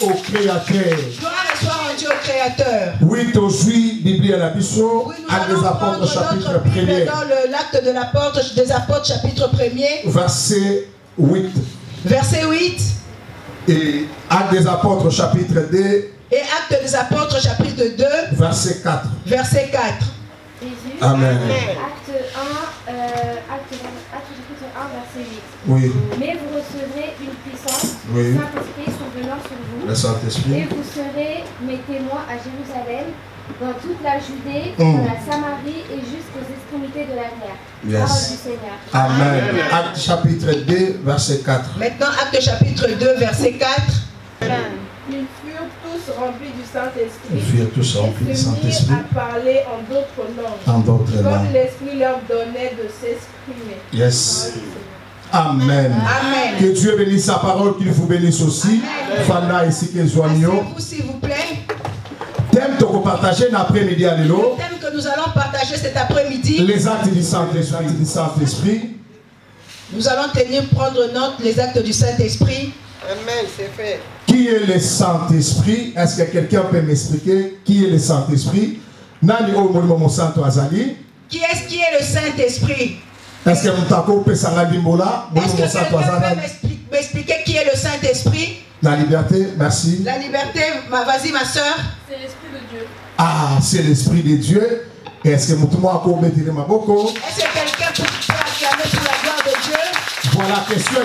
au Créateur. Gloire soit rendue au Créateur. Oui, aujourd'hui, Bible à la Bisso, Oui, nous Actes des allons Apôtres, prendre chapitre notre Bible 1er, dans l'acte de l'apôtre des apôtres, chapitre 1er, verset 8. verset 8. Et Actes des Apôtres, chapitre 2, Et acte des apôtres, chapitre 2, verset 4. verset 4. Jésus. Amen. Acte 1, chapitre 1, verset 8. Oui. Mais vous recevrez une puissance, Oui. le Saint-Esprit survenant sur vous, Le Saint-Esprit. et vous serez mes témoins à Jérusalem, dans toute la Judée, Mm. dans la Samarie et jusqu'aux extrémités de la terre. Yes. Parole du Seigneur. Amen. Acte chapitre 2, verset 4. Maintenant, acte chapitre 2, verset 4. Ils furent tous remplis du Ils Saint-Esprit furent tous remplis du et se Saint-Esprit mirent à parler en d'autres langues, en d'autres comme langues. l'Esprit leur donnait de s'exprimer. Yes. Amen. Amen. Que Dieu bénisse sa parole, qu'il vous bénisse aussi. Fanda ici que joignons. Asseyez-vous, s'il vous plaît. Thème que partager l'après-midi à l'élo. Le thème que nous allons partager cet après-midi, Les actes du Saint-Esprit. nous allons prendre note les actes du Saint-Esprit. Amen, c'est fait. Qui est le Saint-Esprit? Est-ce que quelqu'un peut m'expliquer qui est le Saint-Esprit? Nani o molimo santo azali? Qui est-ce qui est le Saint-Esprit? Est-ce que mutako pe sangadi mbola Est-ce molimo que santo quelqu'un azali? peut m'expliquer qui est le Saint-Esprit? La liberté, merci. La liberté, vas-y ma soeur. C'est l'Esprit de Dieu. Ah, c'est l'Esprit de Dieu. Est-ce que mutumo ako metile maboko? Est-ce que quelqu'un peut acclamer pour la gloire de Dieu? Voilà la question.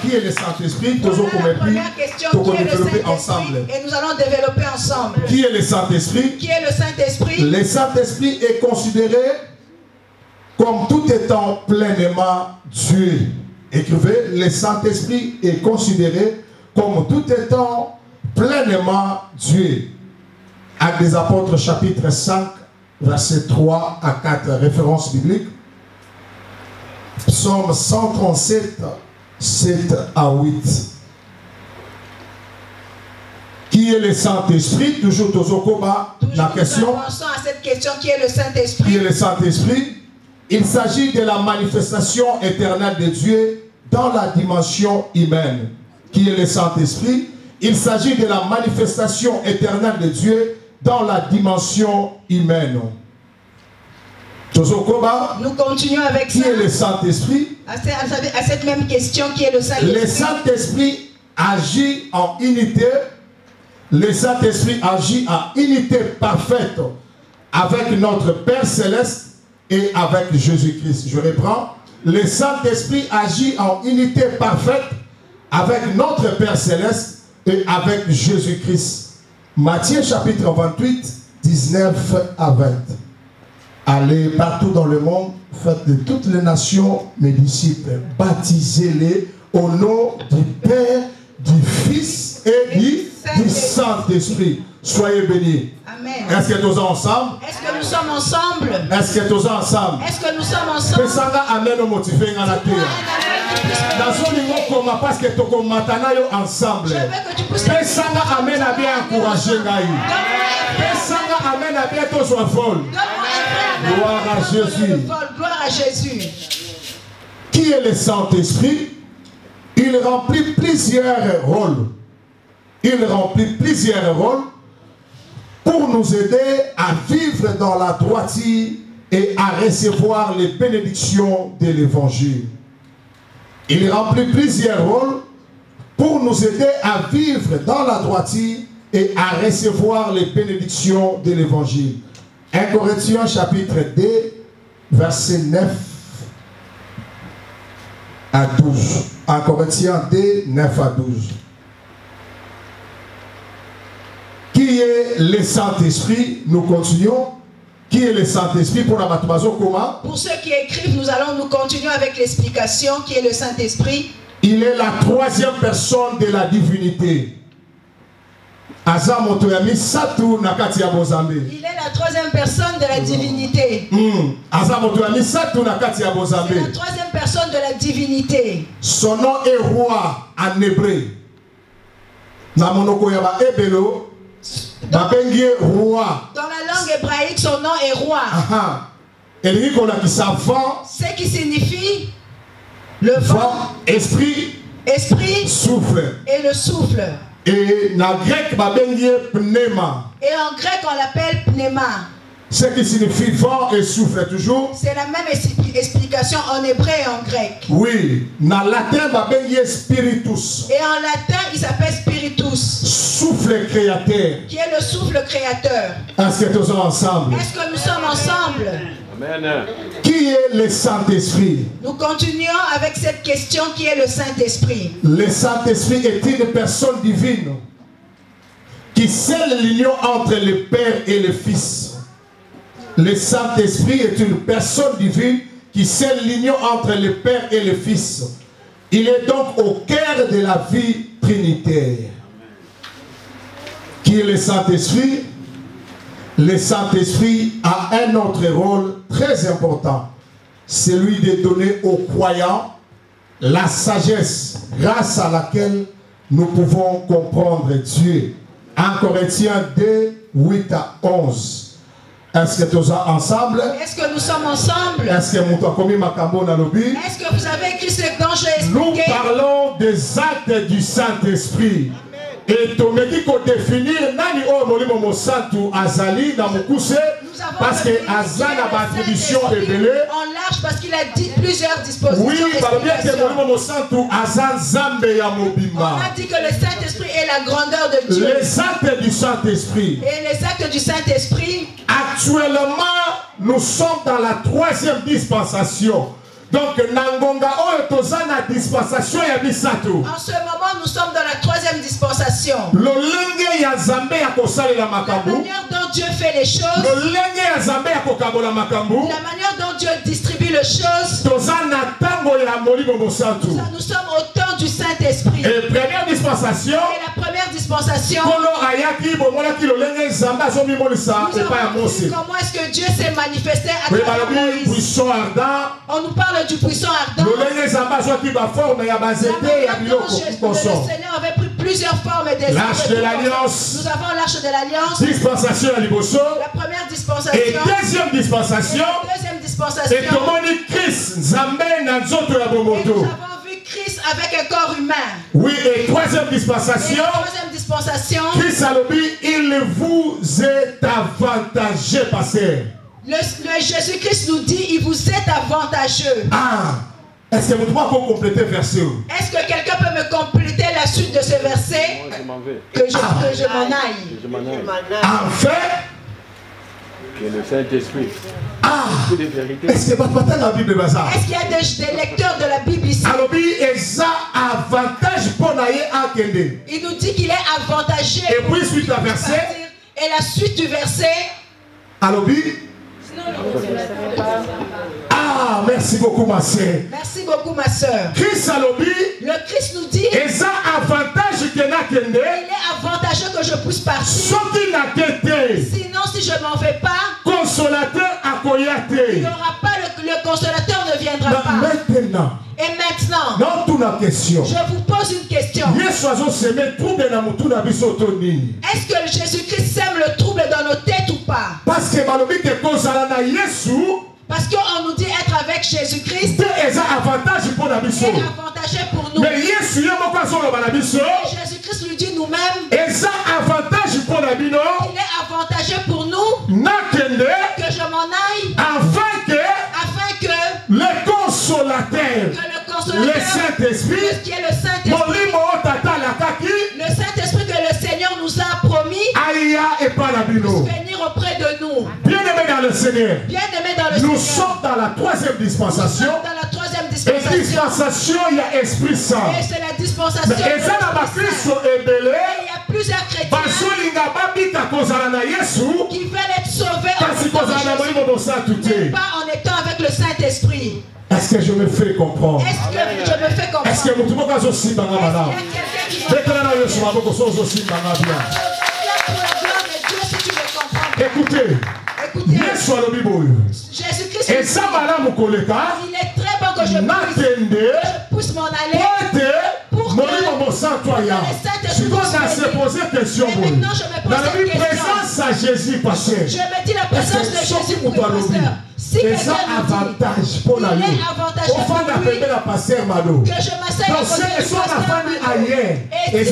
Qui est le Saint-Esprit? Voilà Toujours la première question, qui est le développer Saint-Esprit? ensemble. Et nous allons développer ensemble. Qui est le Saint-Esprit? Qui est le Saint-Esprit? Le Saint-Esprit est considéré comme tout étant pleinement Dieu. Écrivez, le Saint-Esprit est considéré comme tout étant pleinement Dieu. Actes des Apôtres, chapitre 5, versets 3 à 4, référence biblique. Psaume 137, 7 à 8. Qui est le Saint-Esprit? Toujours Tozokoba, la question. Nous avançons à cette question, qui est le Qui est Saint-Esprit? le Saint-Esprit? Il s'agit de la manifestation éternelle de Dieu dans la dimension humaine. Qui est le Saint-Esprit? Il s'agit de la manifestation éternelle de Dieu dans la dimension humaine. Tozokoba, Nous continuons avec qui ça. est le Saint-Esprit? À cette même question, qui est le Le Saint-Esprit? Saint-Esprit agit en unité. Le Saint-Esprit agit en unité parfaite avec notre Père Céleste et avec Jésus-Christ. Je reprends. Le Saint-Esprit agit en unité parfaite avec notre Père Céleste et avec Jésus-Christ. Matthieu chapitre 28, 19 à 20. Allez partout dans le monde, faites de toutes les nations mes disciples. Baptisez-les au nom du Père, du Fils et du Saint-Esprit. Soyez bénis. Amen. Est-ce que tous ensemble? Est-ce que nous sommes ensemble? Est-ce que tous ensemble? Est-ce que nous sommes ensemble? Pesanga amen au motivé dans la terre. Dans un niveau commun parce que tu es ensemble. Je veux que tu pousses. Pesanga amen à bien encourager Gaï. Pesanga amen à bien tous soit folle. Gloire à Jésus. Gloire à Jésus. Qui est le Saint-Esprit? Il remplit plusieurs rôles. Il remplit plusieurs rôles pour nous aider à vivre dans la droiture et à recevoir les bénédictions de l'Évangile. Il remplit plusieurs rôles pour nous aider à vivre dans la droiture et à recevoir les bénédictions de l'Évangile. 1 Corinthiens chapitre 2, verset 9 à 12. 1 Corinthiens 2, 9 à 12. Qui est le Saint-Esprit? Nous continuons. Qui est le Saint-Esprit pour la baptisation comment? Pour ceux qui écrivent, nous continuons avec l'explication. Qui est le Saint-Esprit? Il est la troisième personne de la divinité. Il est la troisième personne de la divinité. C'est la troisième personne de la divinité. Son nom est roi en hébreu. Dans la langue hébraïque, son nom est roi. Ce qui signifie le vent, esprit, esprit souffle. Et le souffle. Et na grec, pneuma. Et en grec, on l'appelle pneuma. Ce qui signifie vent et souffle toujours. C'est la même explication en hébreu et en grec. Oui. Na latin, spiritus. Et en latin, il s'appelle spiritus. Souffle créateur. Qui est le souffle créateur. Est-ce que nous sommes ensemble? Est-ce que nous sommes ensemble? Amen. Qui est le Saint-Esprit? Nous continuons avec cette question qui est le Saint-Esprit. Le Saint-Esprit est une personne divine qui scelle l'union entre le Père et le Fils. Le Saint-Esprit est une personne divine qui scelle l'union entre le Père et le Fils. Il est donc au cœur de la vie trinitaire. Qui est le Saint-Esprit? Le Saint-Esprit a un autre rôle très important. Celui de donner aux croyants la sagesse grâce à laquelle nous pouvons comprendre Dieu. 1 Corinthiens 2, 8 à 11. Est-ce que nous sommes ensemble? Est-ce que nous sommes ensemble? Est-ce que vous avez écrit ce dont j'ai expliqué? Nous parlons des actes du Saint-Esprit. Et tu me dis qu'on définit nani o molimo mosantu azali na mukuse parce que azali na attribution ébélé. En large parce qu'il a dit plusieurs dispositions. Oui, par bien que molimo mosantu azan zambe ya mobimba. On a dit que le Saint-Esprit est la grandeur de Dieu. Les actes du Saint-Esprit. Et les actes du Saint-Esprit. Actuellement, nous sommes dans la 3e dispensation. Donc, Nangonga Oyotozana dispensation ya bisato. En ce moment, nous sommes dans la 3e dispensation. Lolenge ya Zambe ya kosale la La makambu. manière dont Dieu fait les choses. Lolenge ya Zambe ya kokabola makambu. La manière dont Dieu distribue les choses. Tozana tango ya molimo mosantu. Nous sommes au temps du Saint-Esprit. Et première dispensation. Et la première dispensation. Kolo ayaki bomolaki lolenge Zambe azomi molisa epa ya Mose. Comment est-ce que Dieu s'est manifesté à Oui, travers Moïse? buisson ardent. On nous parle du buisson ardent. Lolenge Zambe azwaki ba forme ya bazete ya biloko Le Seigneur avait pris plusieurs formes des l'arche de l'alliance. Nous avons l'arche de l'alliance. Dispensation à Liboso. La première dispensation. Et deuxième dispensation. Deuxième dispensation. Et Tomoni Christ Zambe na nzoto ya Et nous bomoto. avons vu Christ avec un corps humain. Oui, et troisième Et dispensation. la troisième dispensation. Christ Alobi, il vous est avantagé, pasteur. Le Jésus-Christ nous dit, il vous est avantageux. Ah, est-ce que vous pouvez compléter le verset? Est-ce que quelqu'un peut me compléter la suite de ce verset? Moi, je m'en vais. Que je m'en aille. Je m'en aille. En fait, Que le Saint-Esprit. ah, C'est des vérités. est-ce que votre dans la Bible bazar? Est-ce qu'il y a des lecteurs de la Bible ici? Alobi, eza avantage pour naïe akende. Il nous dit qu'il est avantagé. Et puis suite à verset. Et la suite du verset. Alobi. Ah, merci beaucoup ma sœur. Merci beaucoup ma soeur. Christ Alobi. Le Christ nous dit. Eza avantage que nakende. Il est avantageux que je puisse partir. Soki nakete. Sinon, si je m'en vais pas, Consolateur akoyate. il n'y aura pas le consolateur ne viendra pas. Maintenant. Et maintenant, Non, toute la question. je vous pose une question. Yesu azoseme trouble na mutu na biso to nini? Est-ce que Jésus-Christ sème le trouble dans nos têtes ou pas? Parce que balobi ke kozala na Yesu. Parce qu'on nous dit être avec Jésus-Christ Te eza avantage pour na biso. est avantagé pour nous. Mais Yesu ye moko azoloba na biso. Et Jésus-Christ lui dit nous-mêmes, Eza avantage pour na bino. il est avantagé pour nous Nakende. que je m'en aille Afin que le consolateur. que le consolateur, Le Saint-Esprit. qui est le Saint-Esprit, Molimo otata lakaki. le Saint-Esprit que le Seigneur nous a promis, Aya epa na bino. puisse venir auprès de nous. Bien-aimés dans le Seigneur. Bien-aimés dans le Nous Seigneur, sommes dans la troisième nous dispensation. sommes dans la troisième Et dispensation. dispensation, il y a Esprit Saint. Et c'est la dispensation Mais de eza na l'Esprit bakristo Saint. ebele Et il y a plusieurs chrétiens bazolinga babika kozala na Yesu qui veulent être sauvés kasi en kozala na étant molimo mosantu te. pas en étant avec le Saint-Esprit. Est-ce que je me fais comprendre? Est-ce que je me fais comprendre? Est-ce que mutu moko azosimbanga Est-ce malamu? qu'il y a quelqu'un qui Betela na Yesu maboko so ozosimbanga bien. pour la gloire de Dieu si tu me comprends? Écoutez, Écoutez, Yesu alobi boyo. Jésus-Christ Eza malamu koleka il est très bon que je nakende puisse m'en aller po ete molimo Je commence à se poser question. Dans la présence à Jésus, pasteur. Je me dis la présence de Jésus pour le pasteur. Si et ça avantage pour la vie. Au fond d'appeler la pasteur Malo. Que je m'asseye à côté du pasteur. Et si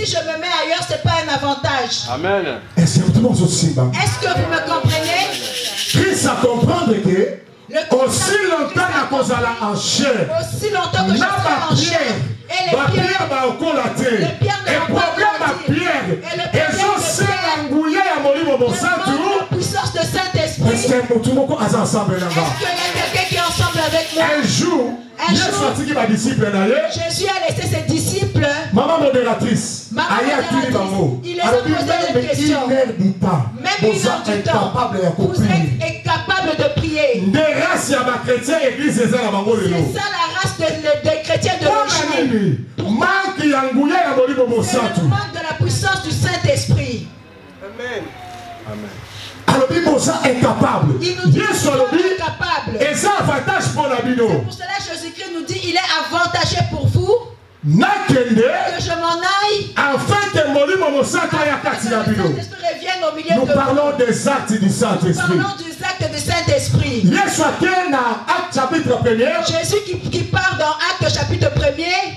je me mets ailleurs, ce n'est pas un avantage. Amen. Est-ce que vous me comprenez? Christ a comprendre que aussi longtemps que vous allez en chair, aussi longtemps que je serai en chair, et les pierres ne vont pas grandir. La puissance de Saint-Esprit. Est-ce qu'il y a quelqu'un qui est ensemble avec moi? Un jour, Jésus a laissé ses disciples. Maman modératrice, il les a posé des questions. Même une heure du temps, vous êtes incapable de prier. C'est ça la race des chrétiens de nos jours. C'est le manque de la puissance du Saint-Esprit. Amen. Amen. Alors, il est incapable. Il nous dit qu'il est incapable. Et ça avantage pour la Bible. C'est pour cela que Jésus-Christ nous dit il est avantagé pour vous que je m'en aille. Afin que le Saint-Esprit revienne au milieu nous de parlons des actes du Saint-Esprit. Nous parlons des actes du Saint-Esprit. Jésus qui part dans Actes chapitre 1er,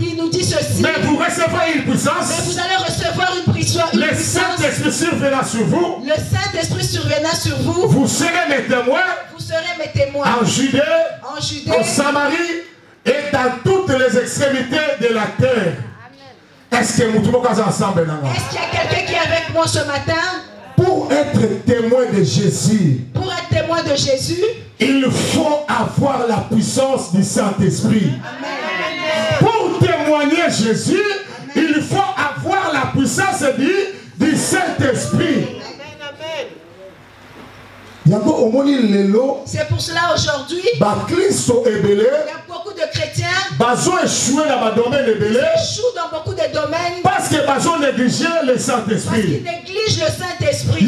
il nous dit ceci. Mais vous recevrez une puissance. Mais vous allez recevoir une puissance. Le Saint-Esprit surviendra sur vous. Le Saint-Esprit surviendra sur vous. Vous serez mes témoins. Vous serez mes témoins. En Judée, en Samarie et dans toutes les extrémités de la terre. Est-ce qu'il y a quelqu'un qui est avec moi ce matin? Pour être témoin de Jésus, il faut avoir la puissance du Saint-Esprit. Pour témoigner Jésus, il faut avoir la puissance du Saint-Esprit. C'est pour cela aujourd'hui, il y a beaucoup de chrétiens qui échouent dans beaucoup de domaines parce qu'ils négligent le Saint-Esprit.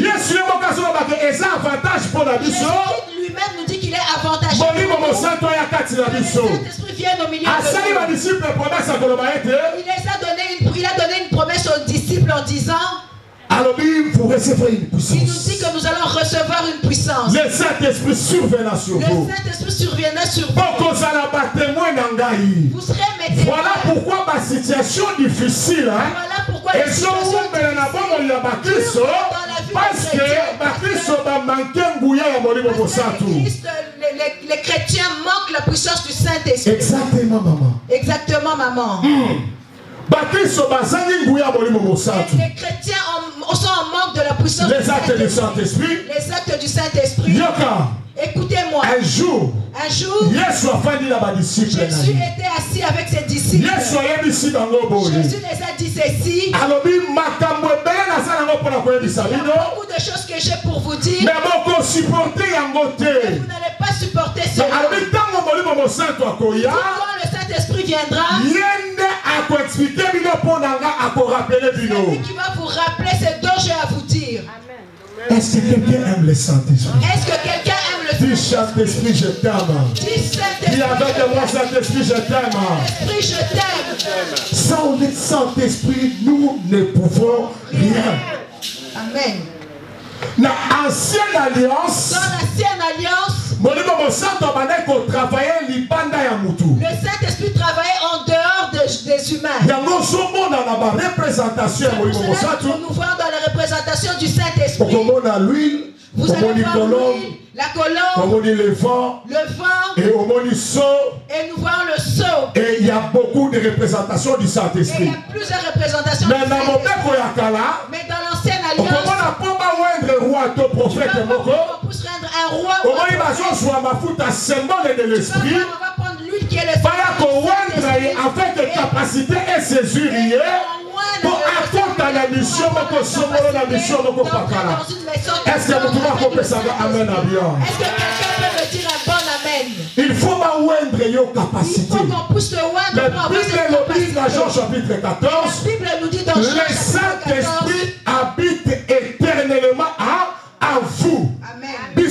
Jésus lui-même nous dit qu'il est avantagé. Le Saint-Esprit vient au milieu de nous. Il a donné une promesse aux disciples en disant vous recevrez une puissance. Il nous dit que nous allons recevoir une puissance. Le Saint-Esprit surviendra sur vous. Le Saint-Esprit surviendra sur vous. Vous serez mes témoins. Voilà pourquoi ma situation difficile. Voilà pourquoi la situation difficile parce que les chrétiens manquent la puissance du Saint-Esprit. Exactement, maman. Exactement, maman. Les chrétiens sont en manque de la puissance du Saint-Esprit. Les actes du Saint-Esprit. Écoutez-moi. Un jour, Jésus était assis avec ses disciples. Jésus les a dit ceci. Il y a beaucoup de choses que j'ai pour vous dire. Mais vous n'allez pas supporter cela. Quand le Saint-Esprit viendra, c'est lui qui va vous rappeler ce dont j'ai à vous dire. Est-ce que quelqu'un aime le Saint-Esprit? Est-ce que quelqu'un aime le Saint-Esprit? Dis Saint-Esprit, je t'aime. Dis avec moi Saint-Esprit, je t'aime. Saint-Esprit, je t'aime. Sans le Saint-Esprit, nous ne pouvons rien. Amen. Dans l'ancienne alliance, le Saint-Esprit travaillait en dehors des humains. Nous voyons dans la représentation du Saint-Esprit. Vous allez voir l'huile, la colombe, le vent, et nous voyons le sceau. Et il y a beaucoup de représentations du Saint-Esprit. Il y a plusieurs représentations du Saint-Esprit. Mais dans l'ancienne alliance, un roi, symbole de l'esprit, avec capacité et césurier pour accomplir la mission. Est-ce que vous pouvez dire amen à bien? Est-ce que quelqu'un peut me dire un bon amen? Il faut ma capacité. Il faut qu'on pousse le oindre pour avoir cette capacité. Dans Jean chapitre 14, la Bible nous dit dans Jean le Saint-Esprit habite éternellement à vous. Amen. Mais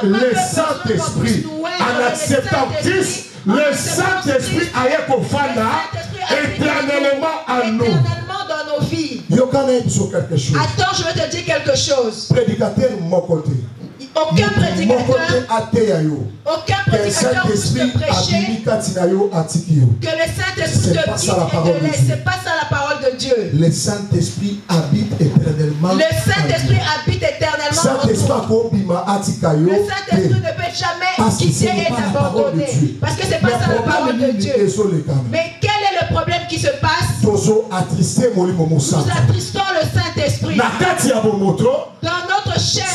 le Saint-Esprit, en acceptant Christ, le Saint-Esprit aille kofanda éternellement à nous. Dans nos vies. Attends, je vais te dire quelque chose. Prédicateur mon côté. Aucun prédicateur puisse te prêcher que le Saint-Esprit te guide et te laisse. C'est pas ça la parole de Dieu. Le Saint-Esprit habite éternellement. Le Saint-Esprit habite éternellement en nous. Le Saint-Esprit ne peut jamais quitter et t'abandonner. Parce que c'est pas ça la parole de Dieu. Mais quel est le problème qui se passe? Nous attristons le Saint-Esprit. Dans notre chair.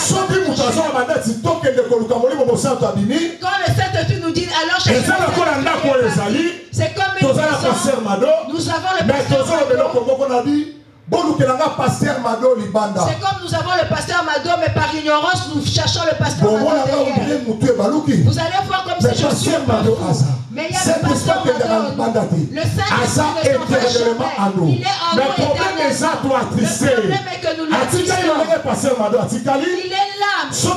Quand le Saint-Esprit nous dit alors c'est comme une maison. Nous avons le pasteur Mado. C'est comme nous avons le pasteur Mado, mais par ignorance nous cherchons le pasteur Mado derrière. Vous allez voir comme c'est je suis Mado. Mais il y a le pasteur Mado. Le Saint-Esprit est en nous. Il est en nous éternellement. Le problème est que nous l'attistons. Il est là. Si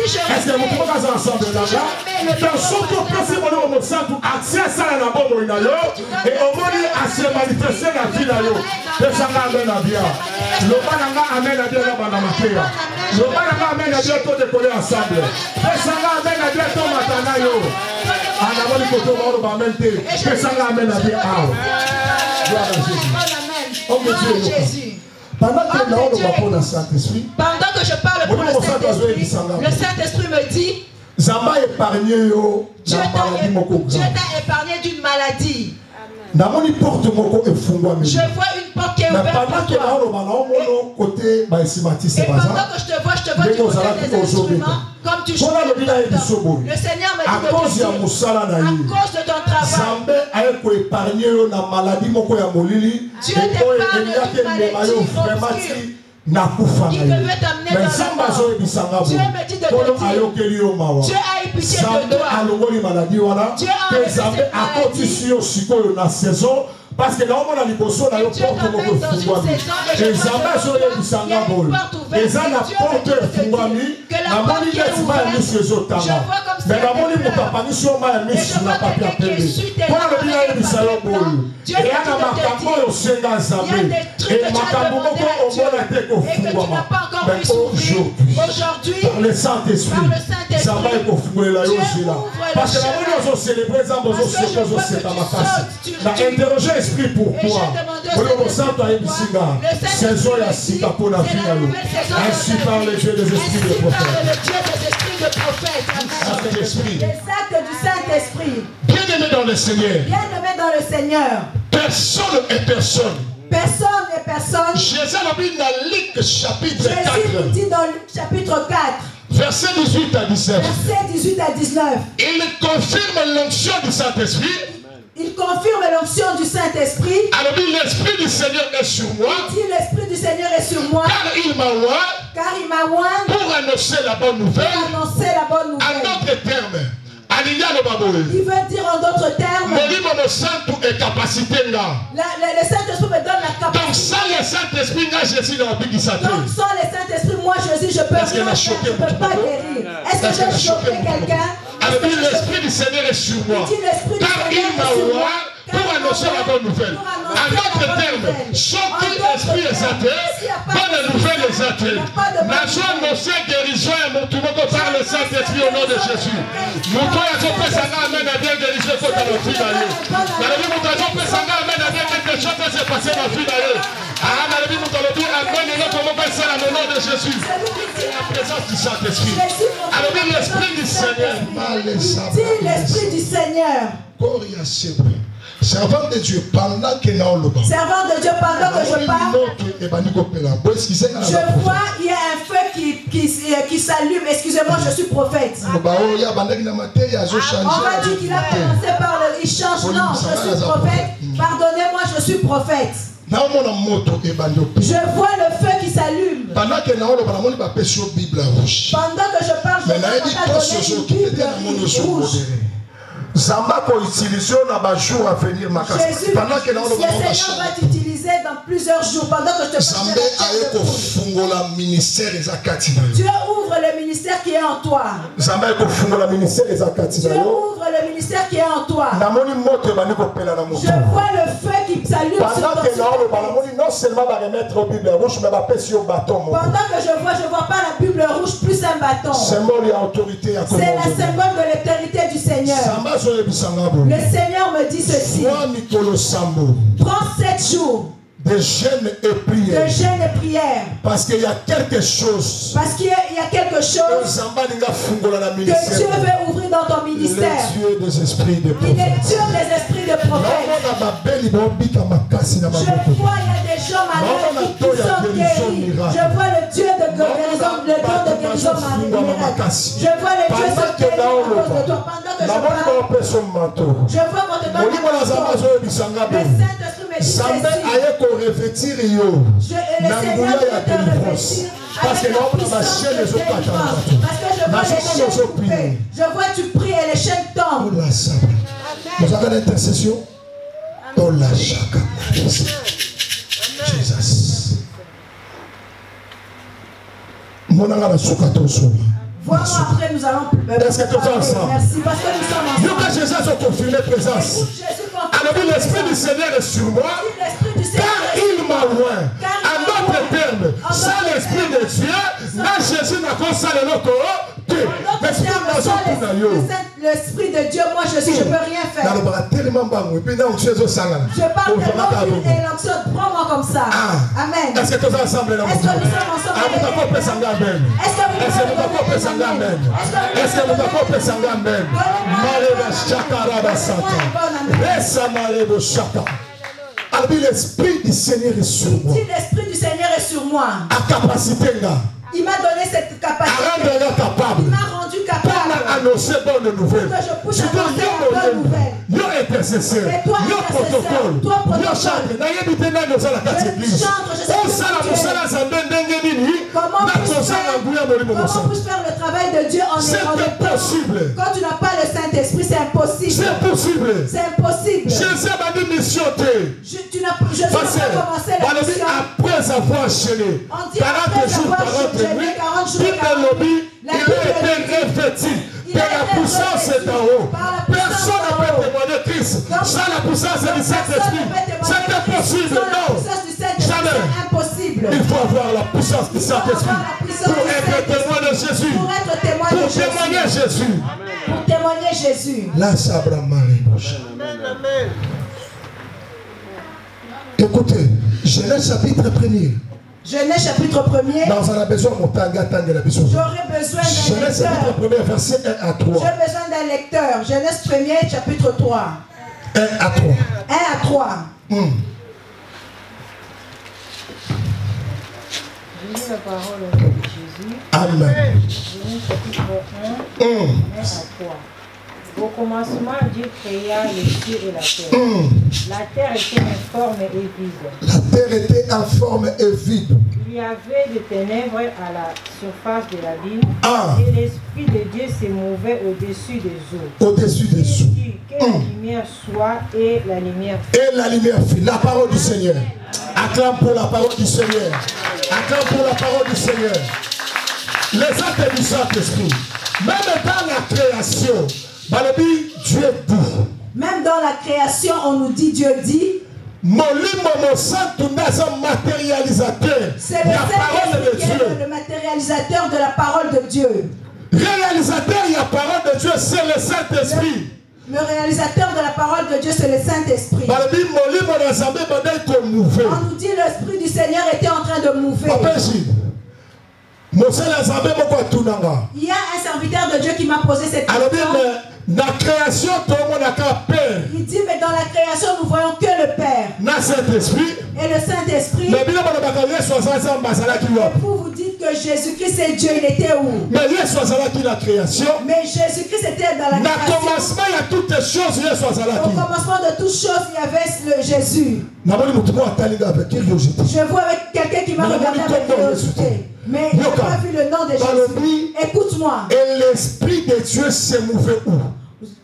je se manifester la vie là yo pesanga amen à bien lobananga amen à bien na bana makea lobananga amen à bien to décoller ensemble pesanga amen à bien to matana yo ana boli koto ba ba amen te pesanga amen à bien amen gloire à Jésus. Pendant que je parle pour le Saint-Esprit, le Saint-Esprit me dit Dieu t'a épargné d'une maladie. Je vois une porte qui est ouverte pour toi. Et pendant que je te vois du côté des instruments, comme tu joues. Le Seigneur me dit de te dire, à cause de ton travail, Dieu t'épargne d'une maladie obscure. Il devait t'amener dans la mort. Dieu me dit de te dire, Dieu a eu pitié de toi. Dieu a enlevé cette maladie. Parce que là, on a les bossos, là, on porte mon fouami. Et Zamba, je vais vous et ça, la porte fouami, la moni est mal mis sur les autres. Mais la moni n'est pas mis sur ma mise sur la papier appelé. Pour le bien du salon boule. Et il y a un macambo au Sénat Zambé. Et macambo au Monaté au fouama. Mais aujourd'hui, par le Saint-Esprit, Zamba est au foué là, aussi là. Parce que la moni a célébré Zamba, on se pose c'est à ma face. La interrogé esprit pourquoi saison ya sika pour la vie ainsi parle le Dieu des esprits de prophète. Les actes du Saint-Esprit. Bien-aimé dans le Seigneur. Bien-aimé dans le Seigneur. Personne et personne. Personne et personne. Jésus a dit dans Luc chapitre 4. Jésus dit dans Luc chapitre 4. Verset 18 à 19. Verset 18 à 19. Il confirme l'onction du Saint-Esprit. Il confirme l'onction du Saint-Esprit. Alors l'Esprit du Seigneur est sur moi. Il dit l'Esprit du Seigneur est sur moi. Car il m'a oint pour annoncer la bonne nouvelle. En d'autres termes. Il veut dire en d'autres termes. Le Saint-Esprit me donne la capacité. Donc sans le Saint-Esprit, Jésus n'a pas dit ça. Donc sans le Saint-Esprit, moi Jésus, je peux rien faire. Je ne peux pas guérir. Est-ce que j'ai choqué quelqu'un? Alors l'Esprit du Seigneur est sur moi. Car il m'a oint pour annoncer la bonne nouvelle. En d'autres termes, choquer l'esprit est athée, bonne nouvelle est athée. Nation annoncée guérison et mon tout monde par le Saint-Esprit au nom de Jésus. Nous pouvons faire ça, amen à bien guérison contre la vie d'ailleurs. Nous pouvons faire ça, amen à bien quelque chose qui s'est passé dans la vie d'ailleurs. Amen, nous pouvons dire amen et nous pouvons faire ça au nom de Jésus. La présence du Saint-Esprit. Alors l'esprit du Seigneur. Dis l'esprit du Seigneur. Servant de Dieu, pendant que Servant de Dieu, pendant que je parle, je vois il y a un feu qui s'allume. Excusez-moi, je suis prophète. On va dire qu'il a commencé par le... Il change. Non, je suis prophète. Pardonnez-moi, je suis prophète. Je vois le feu qui s'allume. Pendant que je parle, je vois une Bible rouge. Zamba ko utilisation na ba jour à venir makasi. Jésus, pendant que le Seigneur va t'utiliser dans plusieurs jours pendant que je te Zamba ayeko fungola ministère ezakati na yo. Dieu ouvre le ministère qui est en toi. Zamba ayeko fungola ministère ezakati na yo. Dieu ouvre le ministère qui est en toi. Namoni moto bani ko pela na moto. Je vois le feu qui s'allume sur pendant que non seulement va remettre au Bible rouge mais va passer au bâton. Pendant que je vois pas la Bible rouge plus un bâton. Symbole d'autorité à c'est la symbole de l'autorité du Seigneur. Le Seigneur me dit ceci. Prends 7 jours de jeûne et prière. De jeûne et prière. Parce qu'il y a quelque chose. Parce qu'il y a quelque chose que Dieu veut ouvrir dans ton ministère. Il est Dieu des esprits de prophètes. Il est Dieu des esprits de prophètes. Je vois il y a des gens malades qui sont guéris. Je vois le Dieu de guérison, le don de guérison miracle. Je vois le Dieu se guérir à cause de toi. Pendant que je parle, je vois qu'on te donne le Saint-Esprit me dit ceci. Le Seigneur veut te revêtir parce que je vois les chaînes coupées. Je vois tu pries et les chaînes tombent. Vous avez l'intercession. Oh la chaka. Jesus. Vois-moi après, nous allons est-ce que tous ensemble? Merci parce que nous sommes ensemble. Que Jésus a confirmé présence. Alors l'Esprit du Seigneur est sur moi, car il m'a oint. En d'autres termes, sans l'Esprit de Dieu, là Jésus n'a pas ça le loto. L'Esprit de Dieu, moi je peux rien faire. Je parle tellement et l'onction, prends-moi comme ça. Amen. Est-ce que tous ensemble? Est-ce que nous sommes ensemble? Est-ce que l'Esprit du Seigneur est sur moi. Si l'Esprit du Seigneur est sur moi, à capacité là. Il m'a donné cette capacité. Il m'a rendu capable. Annoncer bonne nouvelle. Que je puisse annoncer la bonne nouvelle. Yo intercesseur. Et toi protocole. Yo chante. Comment puis-je faire le travail de Dieu en c'est impossible. Quand tu n'as pas le Saint-Esprit, c'est impossible. C'est impossible. C'est impossible. Je sais pas de mission. Je n'ai pas commencé la mission. Après avoir enchaîné 40 jours, 40 nuits, toute la lobby, il a été revêtu par la puissance d'en haut. Personne ne peut témoigner Christ sans la puissance du Saint-Esprit. C'est impossible, non. Jamais. Il faut avoir la puissance du Saint-Esprit pour être témoin de Jésus. Pour témoigner Jésus. Pour témoigner Jésus. Là, ça va mal. Écoutez, Genèse chapitre 1er. Genèse chapitre 1er. Dans un besoin J'aurais besoin d'un lecteur. Genèse chapitre 1er, verset 1 à 3. J'ai besoin d'un lecteur. Genèse 1er, chapitre 3. 1 à 3. 1 à 3. Je lis la parole de Jésus. Amen. Genèse chapitre 1, 1 à 3. Au commencement, Dieu créa les cieux et la terre. La terre était informe et vide. La terre était informe et vide. Il y avait des ténèbres à la surface de l'abîme. Et l'Esprit de Dieu se mouvait au-dessus des eaux. Au-dessus des eaux. Que la lumière soit et la lumière fut. Et la lumière fut. La parole du Seigneur. Acclame pour la parole du Seigneur. Acclame pour la parole du Seigneur. Les actes du Saint-Esprit. Même dans la création. Dieu dit. Même dans la création, on nous dit, Dieu dit. C'est le Saint-Esprit qui est le matérialisateur de la parole de Dieu. Réalisateur de la parole de Dieu, c'est le Saint-Esprit. Le réalisateur de la parole de Dieu, c'est le Saint-Esprit. On nous dit l'Esprit du Seigneur était en train de mouver. Il y a un serviteur de Dieu qui m'a posé cette question. La création, tout le monde a Père. Il dit, mais dans la création, nous voyons que le Père. Et le Saint-Esprit. Et vous dites que Jésus-Christ est Dieu, il était où? Mais Jésus-Christ était dans la création. Au commencement de toutes choses, il y avait le Jésus. Je vois avec quelqu'un qui m'a regardé avec curiosité. Mais il n'a pas vu le nom de Jésus. Écoute-moi. Et l'Esprit de Dieu s'est mouvé où?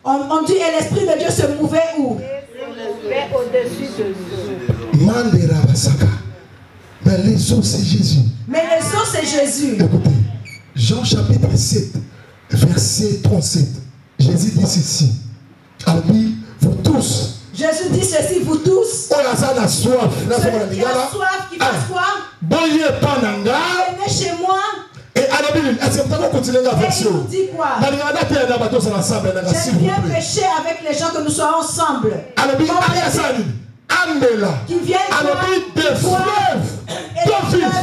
On dit, et l'Esprit de Dieu se mouvait où? Au-dessus de nous. Mais les eaux, c'est Jésus. Mais les eaux, c'est Jésus. Écoutez, Jean chapitre 7, verset 37. Jésus dit ceci. Ami, vous tous. Jésus dit ceci, vous tous. On a ça, la soif. Celui qui a soif, qui fasse quoi? Venez chez moi. Et est-ce que vous continuez la version? Il dit quoi? J'aime bien pécher avec les gens, que nous soyons ensemble. Qui viennent des fleuves d'eau vive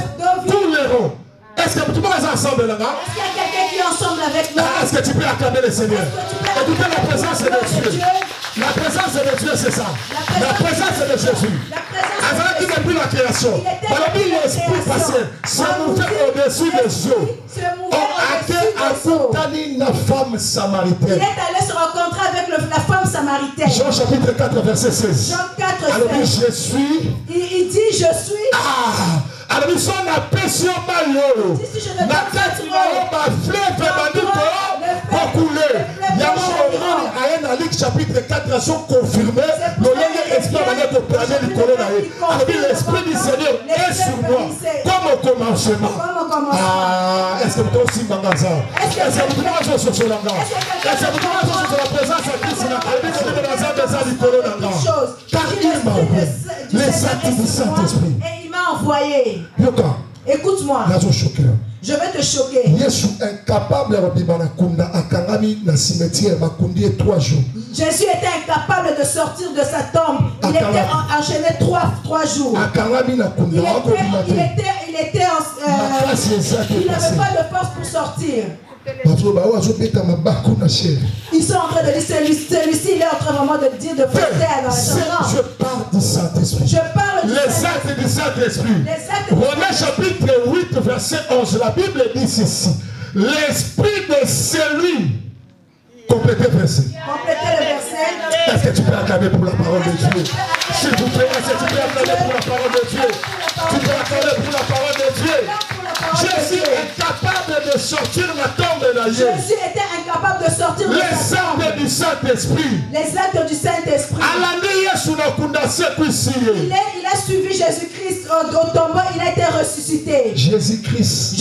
couleront. Est-ce que tout le monde est ensemble là-bas? Est-ce qu'il y a quelqu'un qui est ensemble avec nous? Est-ce que tu peux acclamer le Seigneur? Écoutez, la présence de Dieu. La présence de Dieu, c'est ça. La présence de Jésus. Avant qu'il n'ait plus la création. L'esprit passé se mouvait au-dessus des eaux. Il est allé se rencontrer avec la femme samaritaine. Jean chapitre 4, verset 16. Jean 4, alors je suis. Il dit je suis. Alors ils sont la pression malheureux. La tête ma fleuve pour couler. Il y a un chapitre 4 sont confirmés. L'Esprit du Seigneur est sur moi. Comme au commencement. Est-ce que vous aussi magasin? Est-ce que vous commencez sur ce langage? Est-ce que vous commencez sur la présence de Christ? Car il m'a envoyé. Les actes du Saint-Esprit. Et il m'a envoyé. Écoute-moi. Je vais te choquer. Jésus incapable Jésus était incapable de sortir de sa tombe. Il était enchaîné 3 jours. Il n'avait pas de force pour sortir. Ils sont en train de dire, celui-ci, il est en train vraiment de dire, de faire dans la chambre. Je parle du Saint-Esprit. Je parle du actes du Saint-Esprit. Romains chapitre 8, verset 11. La Bible dit ceci. L'esprit de celui. Complétez le verset. Complétez le verset. Est-ce que tu peux acclamer pour la parole de Dieu? S'il vous plaît, est-ce que tu peux acclamer pour la parole de Dieu? Tu peux acclamer pour la parole de Dieu. Jésus est incapable de sortir la tombe de la Jésus était incapable de sortir de la tombe. Les actes du Saint-Esprit. Les actes du Saint-Esprit. Il a suivi Jésus-Christ au tombeau, il a été ressuscité. Jésus-Christ a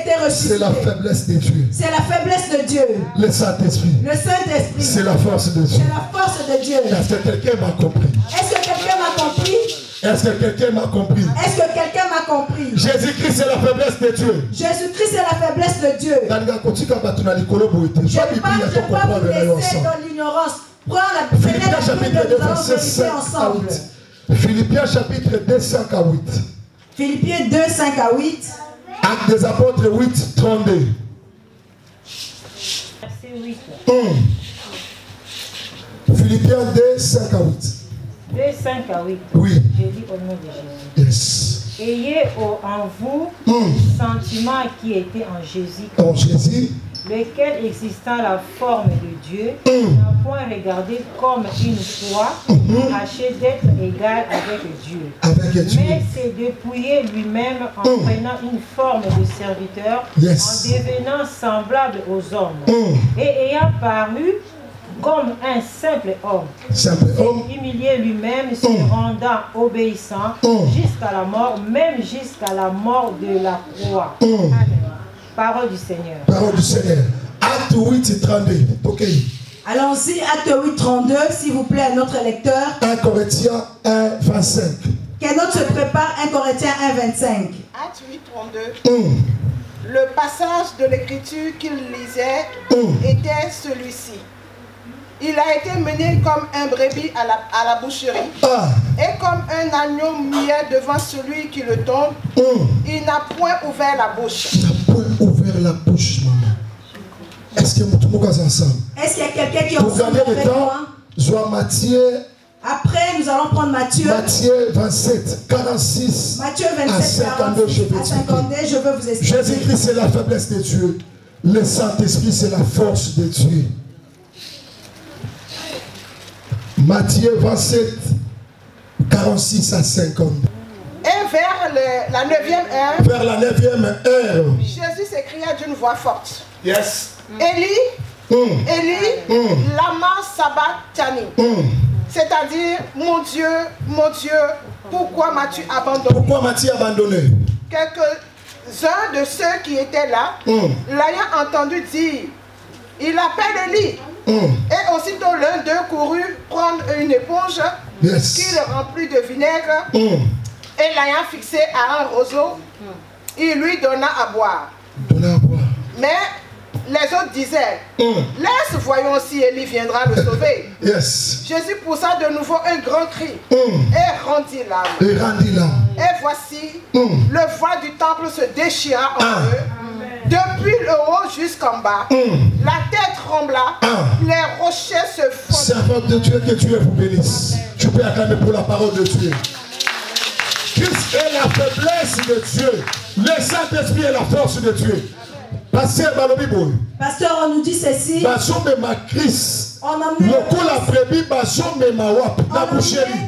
été ressuscité. C'est la faiblesse de Dieu. C'est la faiblesse de Dieu. Le Saint-Esprit. Le Saint-Esprit. C'est la force de Dieu. C'est la force de Dieu. Est-ce que quelqu'un m'a compris? Est-ce que quelqu'un m'a compris? Est-ce que quelqu'un m'a compris? Est-ce que quelqu'un m'a compris? Jésus-Christ c'est la faiblesse de Dieu. Jésus-Christ c'est la faiblesse de Dieu. Je ne vais pas vous laisser dans l'ignorance. Prends la Philippiens chapitre 2 verset 5 à 8. Philippiens chapitre 2 5 à 8. Philippiens 2 5 à 8. Actes des apôtres 8 32. Verset 8. Philippiens 2 5 à 8. 2, 5 à 8. Oui. Je lis au nom de Jésus. Yes. Ayez en vous sentiment qui était en Jésus. En Jésus. Lequel, existant la forme de Dieu, n'a point regardé comme une foi, cherché d'être égal avec Dieu. Mais s'est dépouillé lui-même en prenant une forme de serviteur, en devenant semblable aux hommes, et ayant paru comme un simple homme, humilié lui-même, se rendant obéissant jusqu'à la mort, même jusqu'à la mort de la croix. Amen. Parole du Seigneur. Parole du Seigneur. Acte 8, 32. Ok. Allons-y, acte 8, 32, s'il vous plaît, à notre lecteur. 1 Corinthiens 1, 25. Qu'un autre se prépare, 1 Corinthiens 1, 25. Acte 8, 32. Le passage de l'écriture qu'il lisait était celui-ci. Il a été mené comme un brebis à la boucherie. Et comme un agneau muet devant celui qui le tombe, il n'a point ouvert la bouche. Il n'a point ouvert la bouche, maman. Est-ce que nous sommes ensemble? Est-ce qu'il y a quelqu'un qui est ensemble avec moi? Soit Matthieu. Après, nous allons prendre Matthieu. Matthieu 27, 46. Matthieu 27, 52, à 52, je veux vous expliquer. Jésus-Christ, c'est la faiblesse de Dieu. Le Saint-Esprit, c'est la force de Dieu. Matthieu 27, 46 à 52. Et vers la 9e heure, vers la 9e heure, Jésus s'écria d'une voix forte. Yes. Élie, Eli, lama sabatani. C'est-à-dire, mon Dieu, pourquoi m'as-tu abandonné? Pourquoi m'as-tu abandonné? Quelques-uns de ceux qui étaient là, l'ayant entendu dire, il appelle Eli. Et aussitôt l'un d'eux courut prendre une éponge qu'il remplit de vinaigre et l'ayant fixé à un roseau, il lui donna à boire. Mais les autres disaient, laisse, voyons si Élie viendra le sauver. Jésus poussa de nouveau un grand cri et rendit l'âme. Et voici, le voile du temple se déchira en eux, depuis le haut jusqu'en bas. La tête trembla, les rochers se fondirent. Servant de Dieu, que Dieu vous bénisse. Tu peux acclamer pour la parole de Dieu. Christ est la faiblesse de Dieu. Le Saint-Esprit est la force de Dieu. Pasteur, on nous dit ceci. On emmène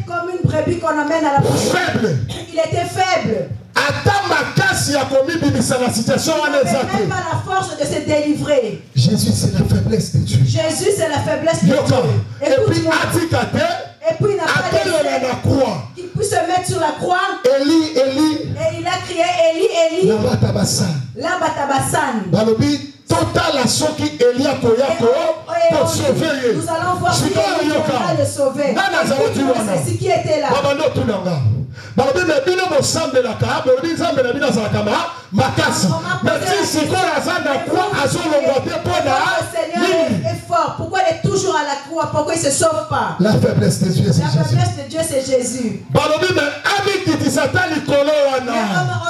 comme une brebis qu'on emmène à la boucherie. Faible. Il était faible. Il n'avait même pas la force de se délivrer. Jésus, c'est la faiblesse de Dieu. Jésus, c'est la faiblesse de Dieu. Et puis, il n'a pas laissé qu'il puisse se mettre sur la croix. Eli, Eli. Et il a crié Eli, Eli. Lama tabasan. Total à ce qui Elia Koyako pour sauver. Nous allons voir qui va le sauver. C'est qui était là. Pourquoi il est toujours à la croix? Pourquoi il ne se sauve pas? La faiblesse de Dieu, c'est Jésus. La faiblesse de Dieu, c'est Jésus. On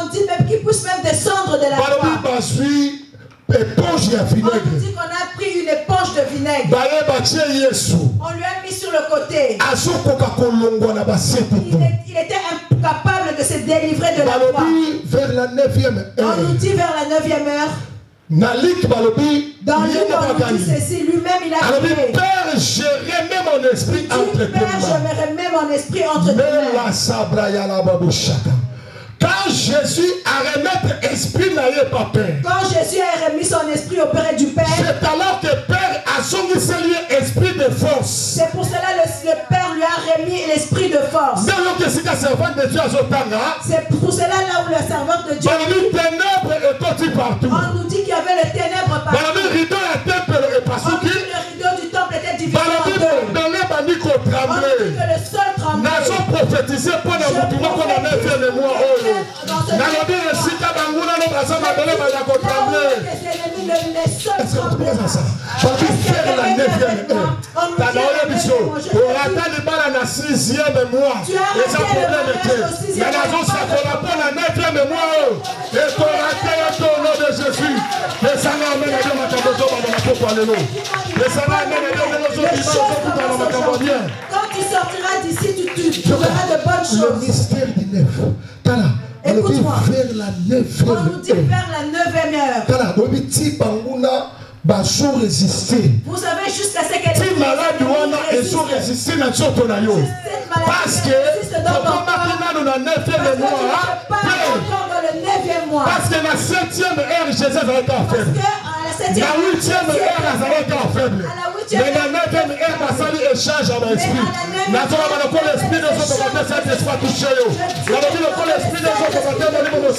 dit même qu'il puisse même descendre de la croix. Éponge à vinaigre. On nous dit qu'on a pris une éponge de vinaigre. On lui a mis sur le côté. Il était incapable de se délivrer de la croix. Vers la 9e heure. On nous dit vers la 9e heure. Dans Luc, on nous dit ceci, lui-même il a crié. Père, je remets mon esprit entre tes mains. Père, je remets mon esprit entre tes mains. Quand Jésus a remis esprit n'ayez pas peur. Quand Jésus a remis son esprit auprès du Père, c'est alors que Père a son esprit de force. C'est pour cela que le Père lui a remis l'esprit de force. C'est pour cela là où le servant de Dieu on nous dit qu'il y avait les ténèbres partout. Le rideau du temple était divisé en deux. On nous dit que le sol tremblait. Quand tu sortiras d'ici, tu verras de bonnes choses. Le mystère du neuf. Écoute-moi. On nous dit vers la 9e heure. Vous savez jusqu'à ce qu'elle est malade résisté parce que parce que la 7e heure Jésus a été faible. La 8e heure a faible. Mais la 9e heure a sali échange à l'esprit. Nous avons l'esprit de notre côté, cet esprit touché. Nous avons l'esprit de notre côté, nous avons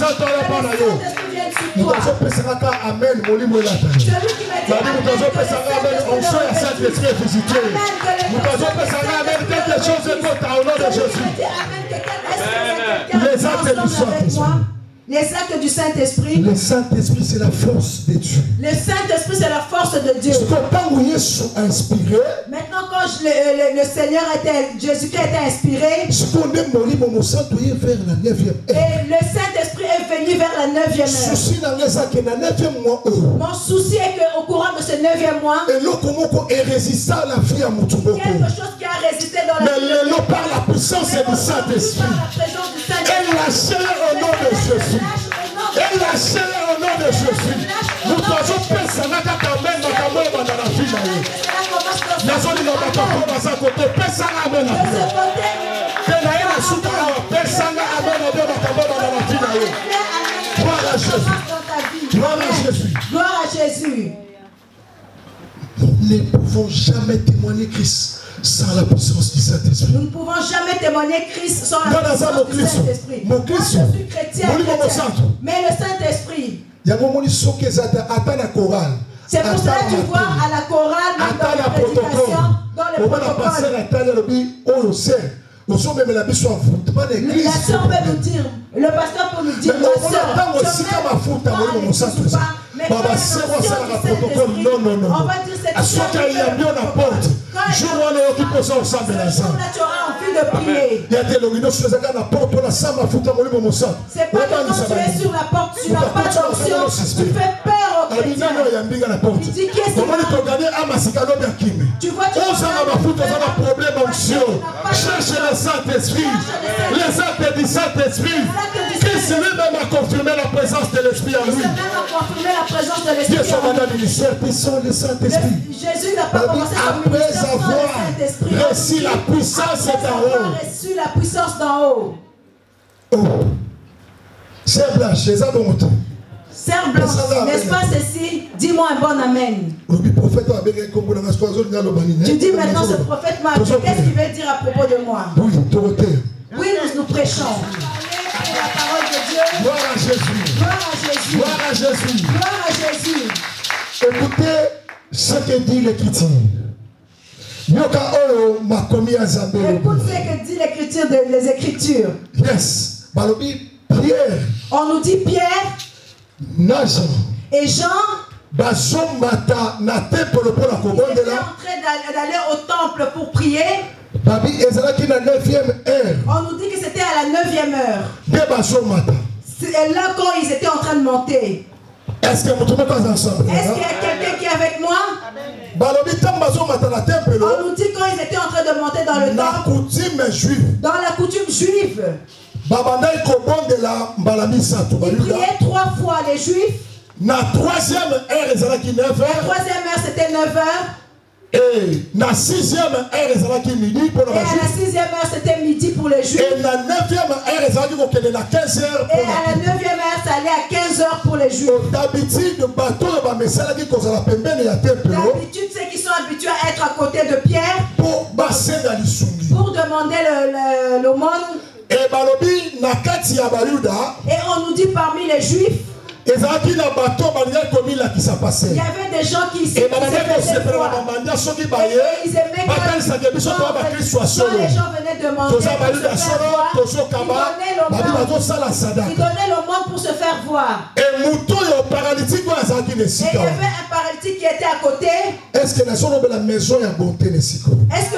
nous avons pensé à Amen, nous avons pensé à Amen, on sait à cet esprit visité. Nous avons pensé à Amen, quelque chose est contre au nom de Jésus. Les actes du Saint-Esprit. Les actes du Saint-Esprit. Le Saint-Esprit, c'est la force de Dieu. Le Saint-Esprit, c'est la force de Dieu. Maintenant, quand le Seigneur était, Jésus-Christ était inspiré, et le Saint-Esprit est venu vers la 9e heure. Mon souci est qu'au courant de ce 9e mois, quelque chose qui a résisté dans la vie, mais par la puissance du Saint-Esprit, elle lâche au nom de Jésus. Elle lâche au nom de Jésus. Nous devons penser à la campagne dans la vie. Nous devons penser à la Gloire à Jésus. Gloire à Jésus. pouvons jamais témoigner Christ sans la puissance du Saint-Esprit. Nous ne pouvons jamais témoigner Christ sans la puissance du Saint-Esprit. Moi, je suis chrétien, mais le Saint-Esprit. C'est pour cela que tu vois à la chorale, même dans les prédications, dans les protocoles. La sœur peut nous dire, le pasteur peut nous dire, ma sœur, je mais on va dire cette tu auras envie de prier. C'est pas que quand tu es sur la porte, tu n'as pas d'onction, tu fais peur aux chrétiens. Tu dis qui est-ce qui tu vois, tu cherche le Saint-Esprit, les actes du Saint-Esprit. Christ lui-même a confirmé la présence de l'Esprit en lui. Jésus n'a pas commencé son ministère sans le Saint-Esprit. Reçu la puissance d'en haut. Reçu la puissance d'en haut. Sœur Blanche, n'est-ce pas ceci? Dis-moi un bon amen. Tu dis maintenant ce prophète m'a appelé. Qu'est-ce qu'il veut dire à propos de moi? Oui, nous prêchons. La parole de Dieu. Gloire à Jésus. Gloire à Jésus. Gloire à Jésus. Gloire à Jésus. Écoutez ce que dit l'Écriture. Écoute ce que dit l'Écriture des Écritures. Yes. Pierre. On nous dit Pierre et Jean étaient en train d'aller au temple pour prier. On nous dit que c'était à la 9e heure. C'est là quand ils étaient en train de monter. Est-ce qu'il y a quelqu'un qui est avec moi? On nous dit quand ils étaient en train de monter dans le temple. Dans la coutume juive. Ils priaient 3 fois les Juifs. La troisième heure c'était 9 heures. Et la 6e heure c'était midi pour les Juifs. Et à la 6e heure c'était midi pour les Juifs. Et la 9e heure c'était 15 heures. Et à la 9e heure ça allait à 15 heures pour les Juifs. D'habitude ceux qui sont habitués à être à côté de Pierre pour demander l'aumône. Et on nous dit parmi les Juifs, il y avait des gens qui se faisaient voir. Ils aimaient quand les gens venaient demander pour se faire voir, ils donnaient l'aumône pour se faire voir. Et il y avait un paralytique qui était à côté. Est-ce que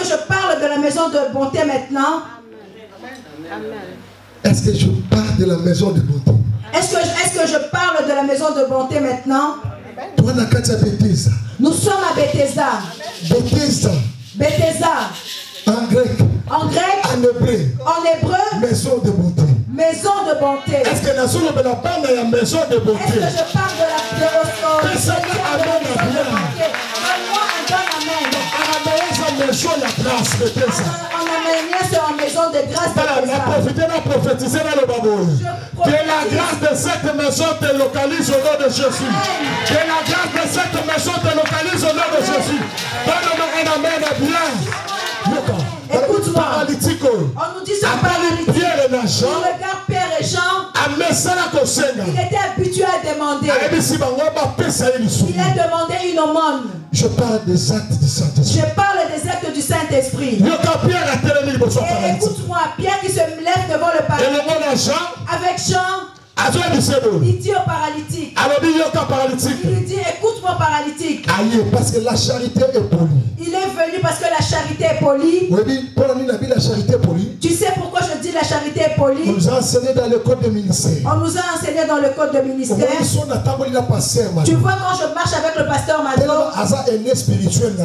je parle de la maison de bonté maintenant? Est-ce que je parle de la maison de bonté? Est-ce que je parle de la maison de bonté maintenant? Nous sommes à Bethesda. Bethesda. En grec. En hébreu. Maison de bonté. Maison de bonté. Est-ce que je parle de la maison de bonté? Est-ce que je parle de la maison de bonté? Donne-moi un bon amen. En aménien, c'est en maison de grâce. Que la grâce de cette maison te localise au nom de Jésus. Que la grâce de cette maison te localise au nom de Jésus. Donne-moi un amen bien. Écoute-moi. On nous dit ce paralytique. Il regarde Pierre et Jean. Il était habitué à demander. Il a demandé une aumône. Je parle des actes du Saint-Esprit. Je parle des actes du Saint-Esprit. Et écoute-moi, Pierre qui se lève devant le paralytique. Avec Jean. Il dit au paralytique. Il lui dit, écoute-moi paralytique. Parce que la charité est polie. Il est venu parce que la charité est polie. Tu sais pourquoi je dis la charité est polie? On nous a enseigné dans le code de ministère. Tu vois quand je marche avec le pasteur Mado,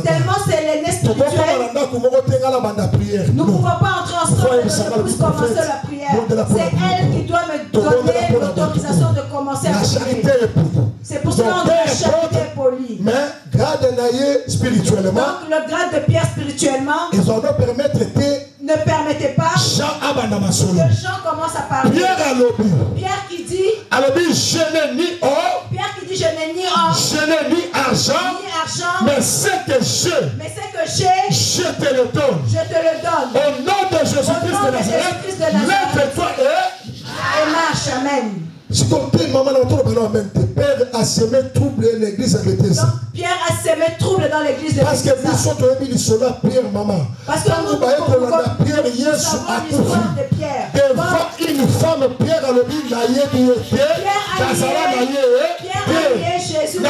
tellement c'est l'aîné spirituel. Nous ne pouvons pas entrer ensemble et ne plus commencer la prière. C'est elle qui doit me donner l'autorisation de commencer à prier. C'est pour cela qu'on dit la charité est polie. Mais grade spirituellement. Donc le grade de Pierre spirituellement ne permettait pas que Jean commence à parler. Pierre qui dit, je n'ai ni or, Pierre qui dit je n'ai ni or, je n'ai ni argent, l'argent. Mais ce que j'ai, je te le donne. Au nom de Jésus-Christ de Nazareth, lève-toi et marche. Amen. Si ton maman Père a semé trouble l'église avec tes donc Pierre a semé trouble dans l'église de parce que nous sommes Pierre maman. Parce que nous Pierre Yesu a devant une femme Pierre a le dit Jésus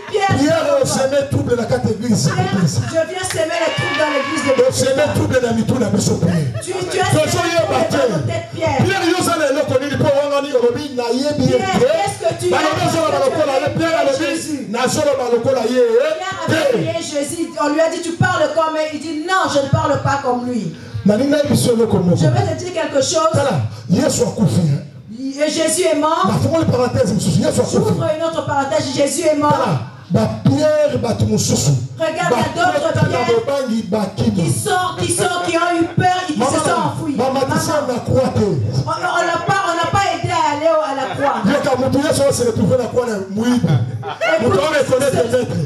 Pierre a semé trouble dans la église. Je viens semer les troubles dans l'église de semé trouble dans la maison. Tu as semé dans tête Pierre. Pierre, qu'est-ce que tu as Jésus, on lui a dit tu parles comme il dit non, je ne parle pas comme lui. Je vais te dire quelque chose. Jésus est mort. J'ouvre une autre parenthèse. Jésus est mort. Regarde, il y a d'autres pierres qui ont eu peur et qui se sont enfouis. On n'a pas aidé à aller à la croix.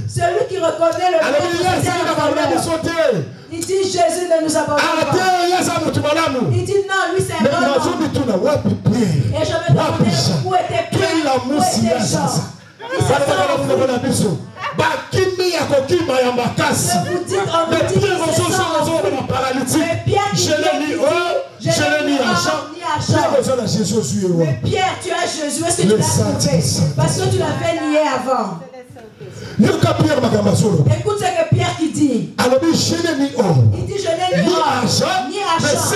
Celui qui reconnaît le maître, il dit Jésus ne nous abandonne pas. Il dit non, lui c'est un bon homme. Et je me demandais où était Pierre, où était Jean. Mais Pierre, tu as Jésus, est-ce que tu l'as trouvé? Parce que tu l'avais nié avant. Écoute ce que Pierre qui dit. Il dit je n'ai ni or, ni argent,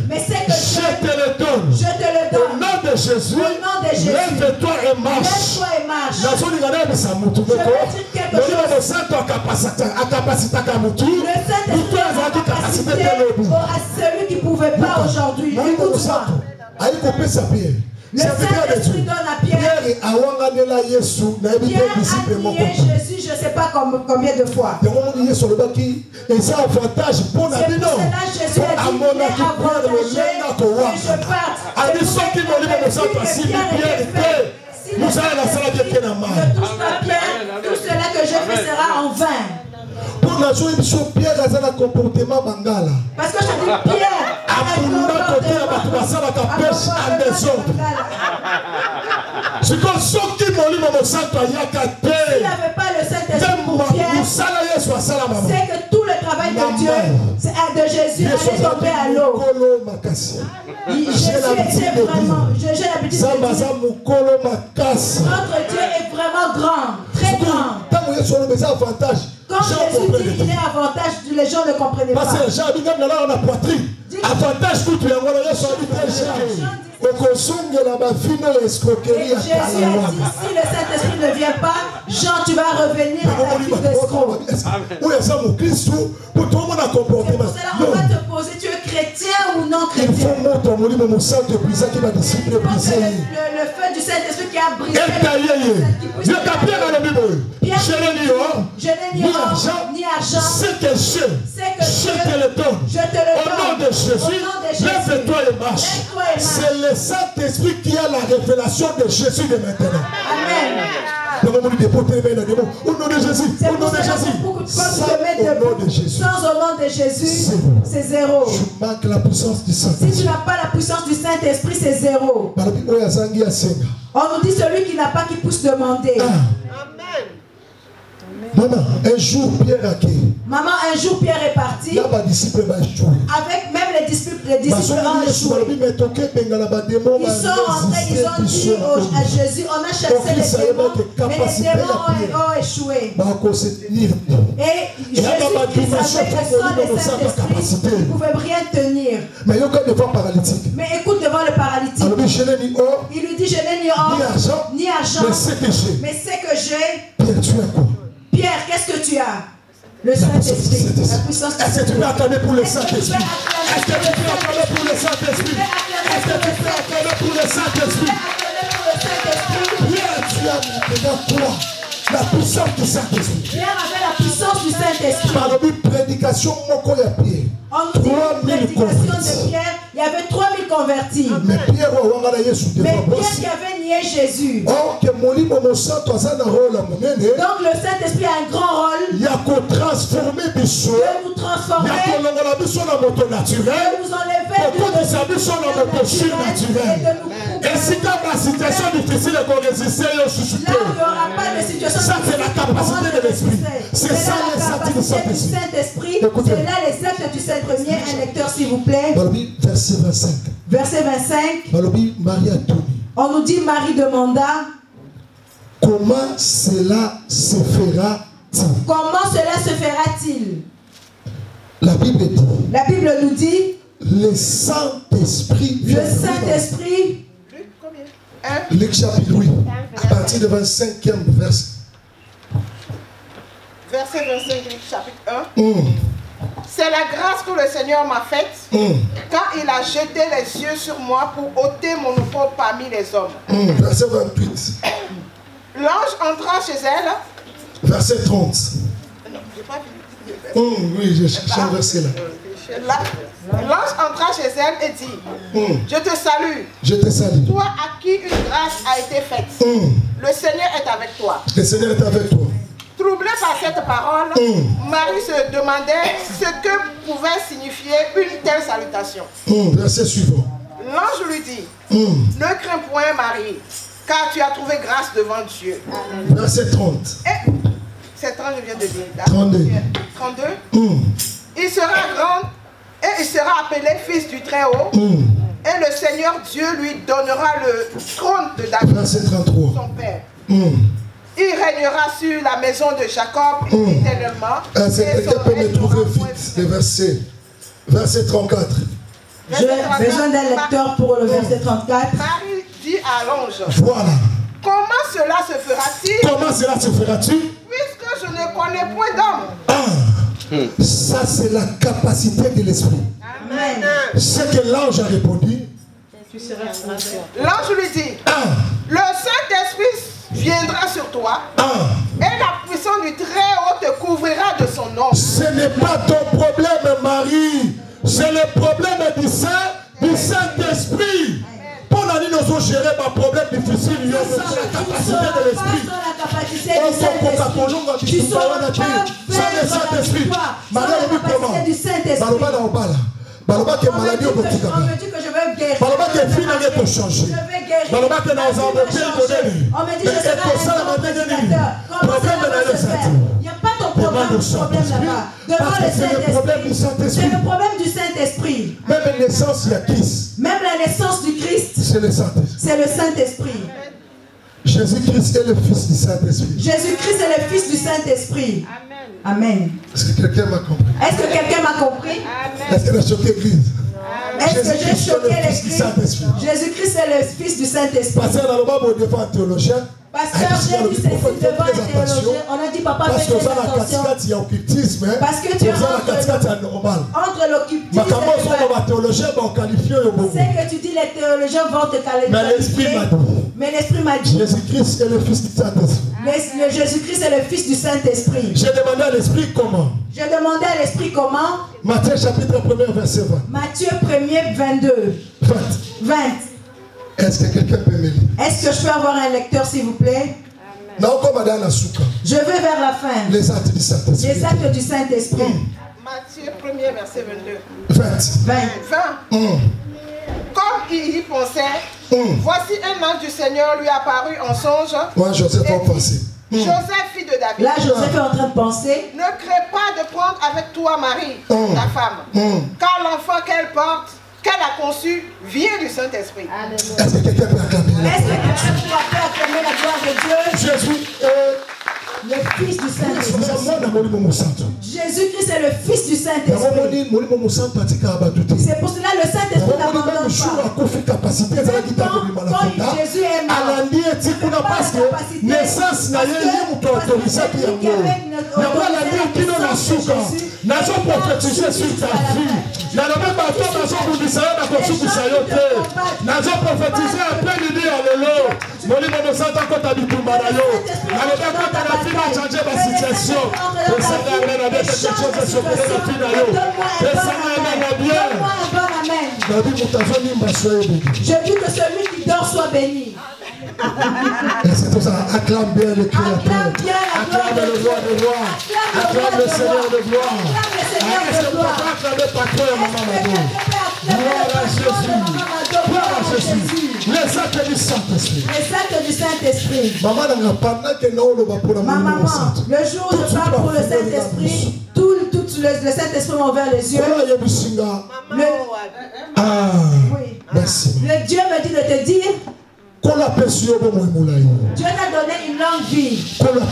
mais c'est que je te le donne. Au nom de Jésus, lève-toi et marche. Je veux dire quelque chose. Le Saint-Esprit à celui qui ne pouvait pas aujourd'hui. Écoute-moi. Le Saint-Esprit donne à Pierre. Pierre a nié Jésus, je ne sais pas combien de fois. C'est pour cela Jésus a dit je parte. Ne touche pas Pierre, tout cela que je fais sera en vain. Parce que je dis Pierre a un comportement s'il n'avait pas le Saint-Esprit pour Pierre, c'est que tout le travail de Dieu, de Jésus, allait tomber à l'eau. Jésus était vraiment, j'ai l'habitude de dire, notre Dieu est vraiment grand, très grand. Quand Jésus dit qu'il est avantage, les gens ne comprenaient pas. Et Jésus a dit, si le Saint-Esprit ne vient pas, Jean, tu vas revenir à ta vie d'escroc. C'est pour cela on va te poser, tu es chrétien ou non chrétien? Le feu du Saint-Esprit qui a brisé. Pierre, je n'ai ni argent, ni argent. C'est que je te le donne. Au nom de Jésus, lève-toi et marche. C'est le Saint-Esprit qui a la révélation de Jésus de maintenant. Amen. Au nom de Jésus. C'est pour cela que beaucoup de fois tu te mets debout sans au nom de Jésus, c'est zéro. Tu manques la puissance du Saint-Esprit. Si tu n'as pas la puissance du Saint-Esprit, c'est zéro. On nous dit celui qui n'a pas qui puisse demander. Amen. Maman, un jour Pierre a quitté. Maman, un jour Pierre est parti. Avec même les disciples ont échoué. Ils sont rentrés, ils ont dit à Jésus, on a chassé les démons, mais les démons ont échoué. Et Jésus qui savait que sans le Saint-Esprit, il ne pouvait rien tenir. Mais écoute devant le paralytique. Il lui dit, je n'ai ni or, ni argent, mais c'est que j'ai. Pierre, qu'est-ce que tu as? Le Saint-Esprit, la puissance du Saint-Esprit. Est-ce que tu peux acclamer pour le Saint-Esprit? Est-ce que tu peux acclamer pour le Saint-Esprit? Est-ce que tu peux acclamer pour le Saint-Esprit? Pierre, tu as déjà quoi? La puissance du Saint-Esprit. Pierre avait la puissance du Saint-Esprit. Par la prédication, on dit prédication de Pierre, il y avait 3000 convertis. Mais Pierre qui avait nier Jésus. Donc le Saint-Esprit a un grand rôle de nous transformer, de nous transformer, de nous enlever de notre surnaturel. Et si tu as une situation difficile qu'on résister, là où il n'y aura pas de situation ça c'est la capacité de l'esprit. C'est ça les actes du Saint-Esprit. C'est là les actes du Saint-Esprit. Un lecteur s'il vous plaît. Verset 25. Verset 25. Marie a tout dit. On nous dit, Marie demanda, comment cela se fera-t-il? Comment cela se fera-t-il? La Bible dit. La Bible nous dit. Le Saint-Esprit. Le Saint-Esprit. Luc chapitre 8. À partir du 25e verset. Verset 25, Luc chapitre 1. C'est la grâce que le Seigneur m'a faite quand il a jeté les yeux sur moi pour ôter mon opprobre parmi les hommes. Verset 28. L'ange entra chez elle. Verset 30. Non, j'ai pas vu. Oui, je cherche un verset là. L'ange entra chez elle et dit, je te salue. Je te salue. Toi à qui une grâce a été faite. Le Seigneur est avec toi. Le Seigneur est avec toi. Troublée par cette parole, Marie se demandait ce que pouvait signifier une telle salutation. Verset suivant. L'ange lui dit, ne crains point Marie, car tu as trouvé grâce devant Dieu. Verset 30. C'est 30, je viens de dire. 32. 32. Il sera grand et il sera appelé fils du Très-Haut. Et le Seigneur Dieu lui donnera le trône de David, verset 33. son père. Il régnera sur la maison de Jacob éternellement. Quelqu'un peut me trouver vite le verset. Verset 34. J'ai besoin d'un lecteur pour le verset 34. Marie dit à l'ange. Voilà. Comment cela se fera-t-il? Comment cela se fera-t-il? Puisque je ne connais point d'homme. Ça c'est la capacité de l'esprit. Amen. Ce que l'ange a répondu. L'ange lui dit, le Saint-Esprit viendra sur toi et la puissance du Très-Haut te couvrira de son nom. Ce n'est pas ton problème, Marie. C'est le problème du Saint-Esprit. Pour la nuit, nous allons gérer un problème difficile. Il y a la capacité de l'esprit. Tu seras le Saint-Esprit. Marie, comment? Baloba que maladie au Portugal. On me dit que je veux guérir. Baloba que vie n'a pas changé. Je vais guérir. Baloba que nous avons monté le modèle. On me dit que je serai un administrateur. Comment ça va se faire? Il n'y a pas ton problème là-bas. Devant le Saint-Esprit. C'est le problème du Saint-Esprit. Même la naissance, il y a Christ. Même la naissance du Christ. C'est le Saint-Esprit. C'est le Saint-Esprit. Jésus-Christ est le Fils du Saint-Esprit. Jésus-Christ est le Fils du Saint-Esprit. Amen. Est-ce que quelqu'un m'a compris? Est-ce que quelqu'un m'a compris? Est-ce que j'ai choqué l'Église? Est-ce que j'ai choqué l'Église? Jésus-Christ est le Fils du Saint-Esprit. Pasteur, dans le bas, on défend un théologien. Pasteur, j'ai dit ceci devant un théologien. On a dit, papa, fais très attention. Parce que tu es entre l'occultisme et c'est que tu dis, les théologiens vont te qualifier. Mais l'Esprit m'a dit. Jésus-Christ est le Fils du Saint-Esprit. Jésus-Christ est le Fils du Saint-Esprit. J'ai demandé à l'Esprit comment. J'ai demandé à l'Esprit comment. Matthieu chapitre 1er verset 20. Matthieu 1er 22. 20. Est-ce que quelqu'un peut me lire? Est-ce que je peux avoir un lecteur s'il vous plaît? Non, je vais vers la fin. Les actes du Saint-Esprit. Les actes du Saint-Esprit. Matthieu 1er verset 22. 20. Comme il y pensait, voici un ange du Seigneur lui apparut en songe. Moi, Joseph en pensée. Joseph, fille de David. Là, Joseph est en train de penser. Ne crains pas de prendre avec toi Marie, ta femme, car l'enfant qu'elle porte, qu'elle a conçu, vient du Saint-Esprit. Est-ce que quelqu'un peut acclamer la gloire de Dieu? Jésus est le Fils du Saint-Esprit. Jésus-Christ est le Fils du Saint-Esprit. C'est pour cela le Saint-Esprit n'abandonne pas. Quand Jésus est mort, je dis que celui qui dort soit béni. Et c'est tout ça. Acclame bien le Créateur. Acclame le roi de gloire. Acclame le Seigneur de gloire. Est-ce que vous pouvez acclamer patron et maman Mado? Gloire à Jésus. Gloire à Jésus. Les actes du Saint-Esprit. Les actes du Saint-Esprit. Maman, le jour où je parle pour le Saint-Esprit, le Saint-Esprit m'a ouvert les yeux. Merci. Le Dieu me dit de te dire, Dieu t'a donné une longue vie. Dieu te donne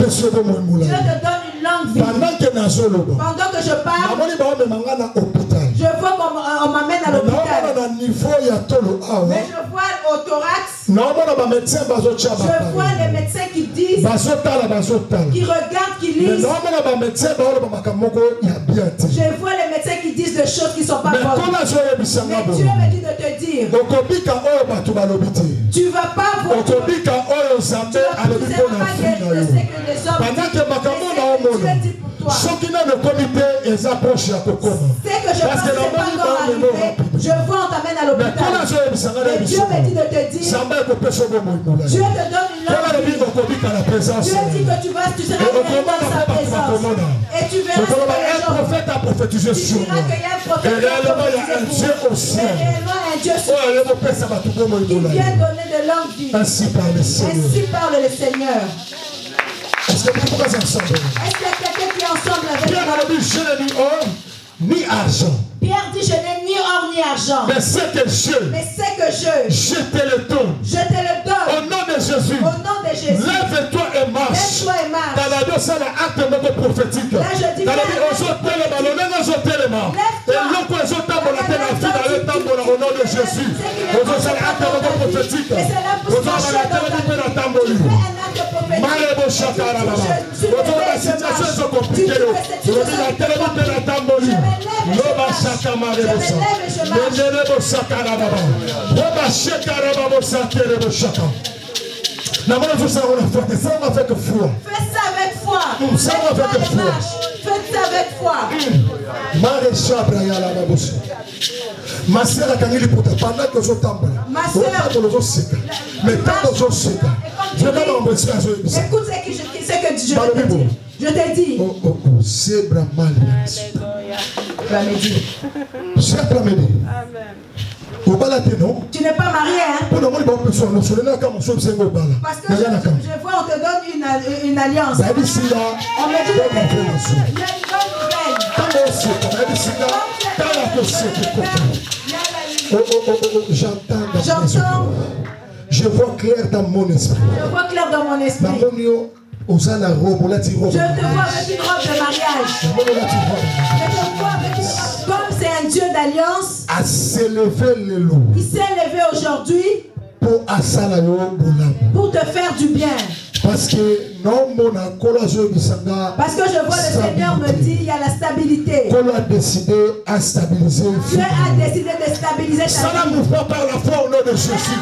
une longue vie. Pendant que je parle, je vois qu'on m'amène à l'hôpital. Mais je vois au thorax, je vois les médecins qui disent, qui regardent, qui lisent. Je vois les médecins qui disent des choses qui ne sont pas bonnes. Mais Dieu me dit de te dire, tu ne vas pas voir. Tu ne vas pas guérir de ce que les hommes disent. Dieu dit pour toi. Ce que je pensais pas encore arriver, je vois on t'amène à l'hôpital. Et Dieu me dit de te dire, Dieu te donne une longue vie. Dieu dit que tu seras réellement dans sa présence. Et tu verras que les gens, tu diras qu'il y a un prophète, et réellement un Dieu sur qui vient donner de longue vie. Ainsi parle le Seigneur. Est-ce que vous êtes ensemble? Est-ce qu'il y a quelqu'un qui est ensemble avec moi? Pierre a dit, je n'ai ni or ni argent. Pierre dit, je n'ai ni or ni argent. Mais c'est que je te le donne. Je te le donne. Au nom de Jésus. Au nom de Jésus. Lève-toi et marche. Lève-toi et marche. Dans la Dieu, c'est l'acte prophétique. Là, je dis, au nom de Jésus. Fais ça avec foi. Fais ça avec foi. Ma sœur a gagné le poteau pendant que je t'embrasse. Mais quand je sais, je vais m'embrasser. Écoute ce que je te dis. Je te dis. C'est Brahman. C'est Brahman. Tu n'es pas marié, hein? Parce que je vois, on te donne une alliance. On me dit de te dire, il y a une bonne nouvelle. J'entends. Je vois clair dans mon esprit. Je vois clair dans mon esprit. Je te vois avec une robe de mariage. Je te vois avec une robe. Comme c'est un Dieu d'alliance, il s'est levé aujourd'hui pour te faire du bien. Parce que je vois le Seigneur me dit il y a la stabilité. Dieu a décidé de stabiliser ta vie. Ça ne nous fait pas par la foi au nom de Jésus.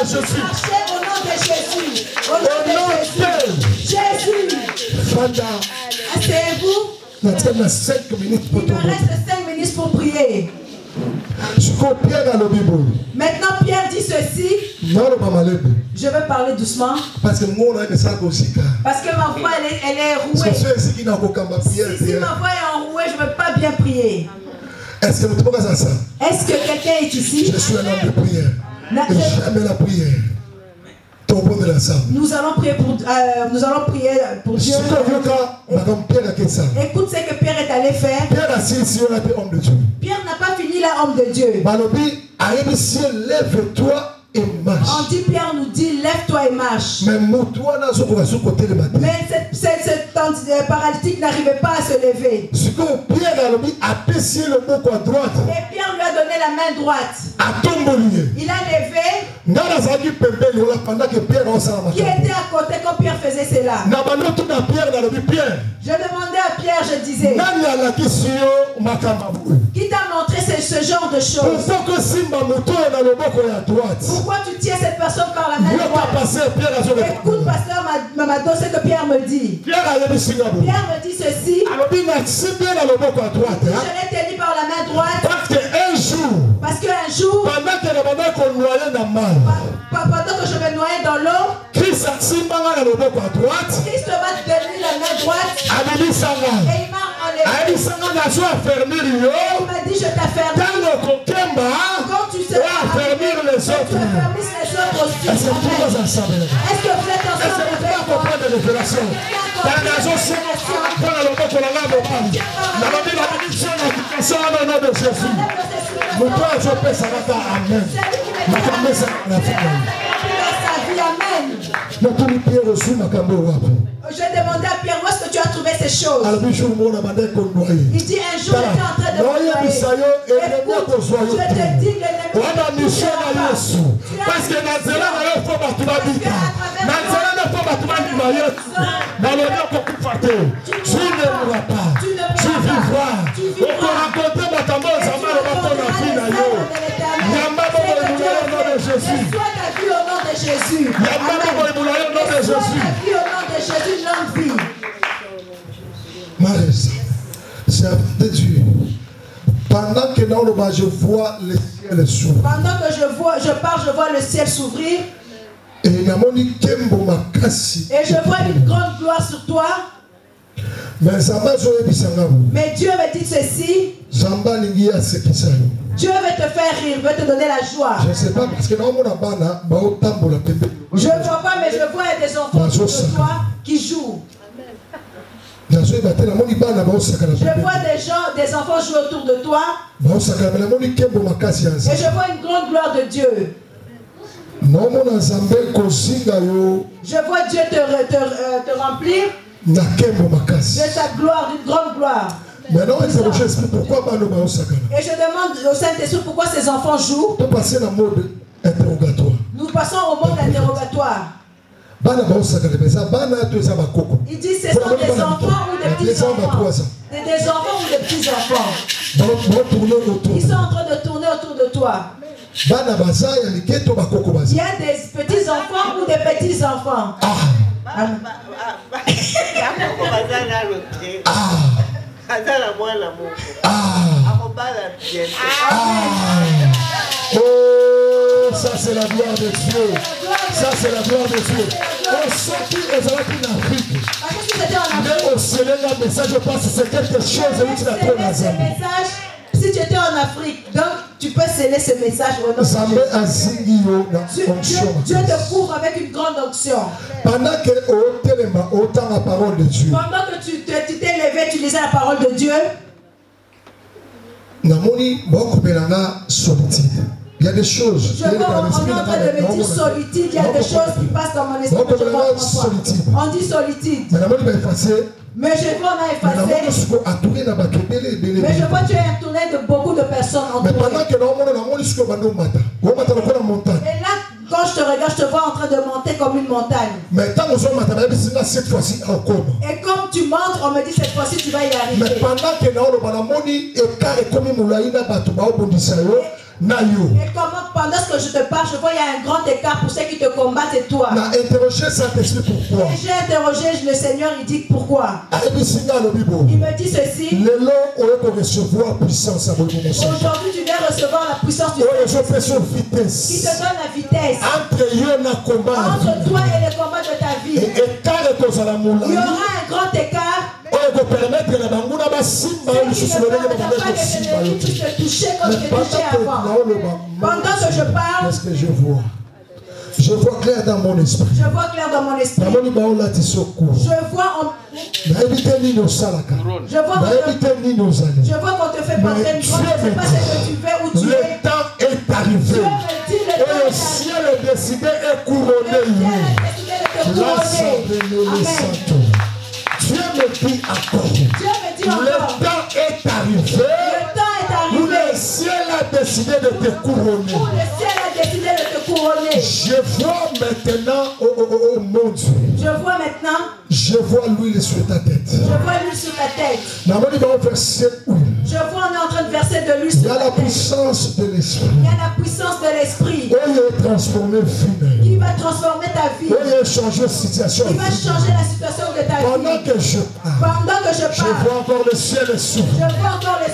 Jésus. Au nom de Jésus. Asseyez-vous. Il me reste 5 minutes pour prier. Maintenant, Pierre dit ceci. Je vais parler doucement. Parce que ma voix, elle est rouée. Si ma voix est enrouée, je ne veux pas bien prier. Est-ce que quelqu'un est ici? Je suis un homme de prière. Jamais la prière. Nous allons prier pour Dieu. Écoute ce que Pierre est allé faire. Pierre n'a pas fini là, homme de Dieu. Lève-toi et marche. On dit, Pierre nous dit, lève-toi et marche. Mais cette paralytique n'arrivait pas à se lever. Et Pierre lui a donné la la main droite. Il a levé. Qui était à côté quand Pierre faisait cela? Je demandais à Pierre, je disais, qui t'a montré ce genre de choses? Pourquoi tu tiens cette personne par la main droite? Écoute, pasteur Mamado, ce que Pierre me dit. Pierre me dit ceci. Je l'ai tenu par la main droite. Parce qu'un jour, pendant que je me noyais dans l'eau, Christ m'a tenu la main droite et il m'a enlevé. Il m'a dit, je t'affermis. Quand tu seras affermi, les autres, tu affermis les autres aussi. Est-ce que vous êtes ensemble avec moi? Je demandais à Pierre, où est-ce que tu as trouvé ces choses? Il dit, un jour, j'étais en train de me noyer. Écoute, je te dis, l'ennemi ne parce que tu n'aimeras pas, tu vivras. Jésus. Reçois ta vie au nom de Jésus. Reçois ta vie au nom de Jésus, longue vie. Marie, c'est de Dieu. Pendant que je vois le ciel s'ouvrir. Pendant que je vois le ciel s'ouvrir. Et je vois une grande gloire sur toi. Mais Dieu me dit ceci. Dieu veut te faire rire, veut te donner la joie. Je ne sais pas parce que je ne vois pas, mais je vois des enfants autour de toi qui jouent. Je vois des enfants jouer autour de toi. Et je vois une grande gloire de Dieu. Je vois Dieu te remplir de sa gloire, d'une grande gloire. Maintenant, et je demande au Saint-Esprit pourquoi ces enfants jouent. Nous passons au mode interrogatoire. Il dit ce sont des enfants ou des petits-enfants. Des enfants ou des petits-enfants. Ils sont en train de tourner autour de toi. Il y a des petits-enfants ou des petits-enfants. Oh, ça c'est la gloire de Dieu. Ça c'est la gloire de Dieu. On sent qu'ils sont en Afrique. Mais au Sénégal, mais ça je pense que c'est quelque chose où tu l'as trouvé dans un message. Si tu étais en Afrique, donc tu peux sceller ce message au nom de Dieu. Dieu te couvre avec une grande onction. Pendant que la parole de Dieu. Pendant que tu t'es levé, tu lisais la parole de Dieu. Il y a des choses. Je vois, on est en train de me dire solitude. Il y a des choses qui passent dans mon esprit. On dit solitude. Mais je vois, on a effacé. Mais je vois, tu es entouré de beaucoup de personnes entourées. Et là, quand je te regarde, je te vois en train de monter comme une montagne. Et comme tu montes, on me dit cette fois-ci tu vas y arriver. Mais pendant que et comment, pendant que je te parle, je vois il y a un grand écart pour ceux qui te combattent et toi. Et j'ai interrogé le Seigneur, il dit pourquoi. Il me dit ceci. Aujourd'hui tu viens recevoir la puissance du Seigneur qui te donne la vitesse. Entre toi et le combat de ta vie. Il y aura un grand écart. Pendant que je parle, qu'est-ce que je vois? Je vois clair dans mon esprit. Je vois clair dans mon esprit. Je vois qu'on te fait porter une croix. Je ne sais pas ce que tu fais, où tu es. Le temps est arrivé. Et le ciel est décidé et couronné. Dieu me dit encore. Le temps est arrivé. Où le ciel a décidé décidé de te couronner. Où le ciel a décidé de te couronner. Je vois maintenant, oh mon Dieu. Je vois maintenant. Je vois l'huile sur ta tête. Je vois l'huile sur ta tête. Je vois on est en train de verser de l'huile sur ta tête. Il y a la puissance de l'esprit. Il y a la puissance de l'esprit. Qui va transformer ta vie. Qui va changer la situation de ta vie. Pendant que je parle, je vois encore le ciel s'ouvrir.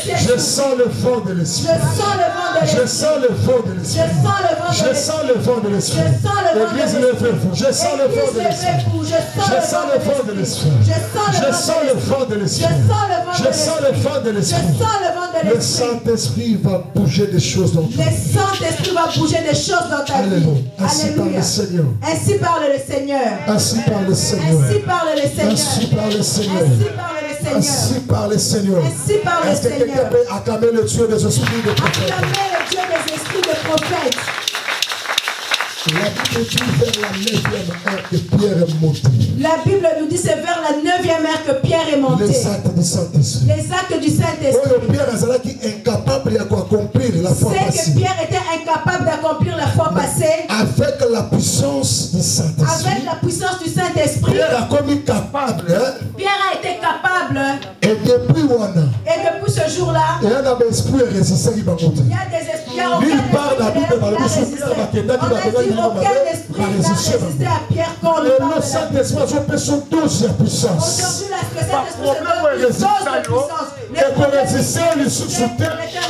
Je sens le vent de l'esprit. Je sens le vent de l'esprit. Je sens le vent de l'esprit. L'église lève-vous. Je sens le vent de l'esprit. Je sens le vent de l'esprit. Je sens le vent de l'esprit. Je sens le vent de l'esprit. Le Saint-Esprit va bouger des choses dans ta vie. Le Saint-Esprit va bouger des choses dans ta vie. Ainsi parle le Seigneur. Ainsi parle le Seigneur. Ainsi parle le Seigneur. Ainsi parle le Seigneur. Ainsi parle le Seigneur. Ainsi parle le Seigneur. Ainsi parle le Seigneur. Est-ce que quelqu'un peut acclamer le Dieu des esprits de prophètes? Acclamer le Dieu des esprits de prophètes. La Bible dit vers la 9e heure que Pierre est monté. La Bible nous dit c'est vers la 9e heure que Pierre est monté. Les actes du Saint-Esprit. Les actes du Saint-Esprit. Pierre est incapable d'accomplir la foi passée. C'est que Pierre était incapable d'accomplir la foi passée. Avec la puissance du Saint-Esprit. Avec la puissance du Saint-Esprit. Pierre a commis capable. Pierre a été capable. Et depuis ce jour-là. Il y a des esprits résistants qui vont monter. Il y a des esprits. On a dit aucun esprit n'a résisté à Pierre quand on parle de le Saint-Esprit a son dose de puissance. Aujourd'hui, le Saint-Esprit se donne une dose de puissance. Les résistants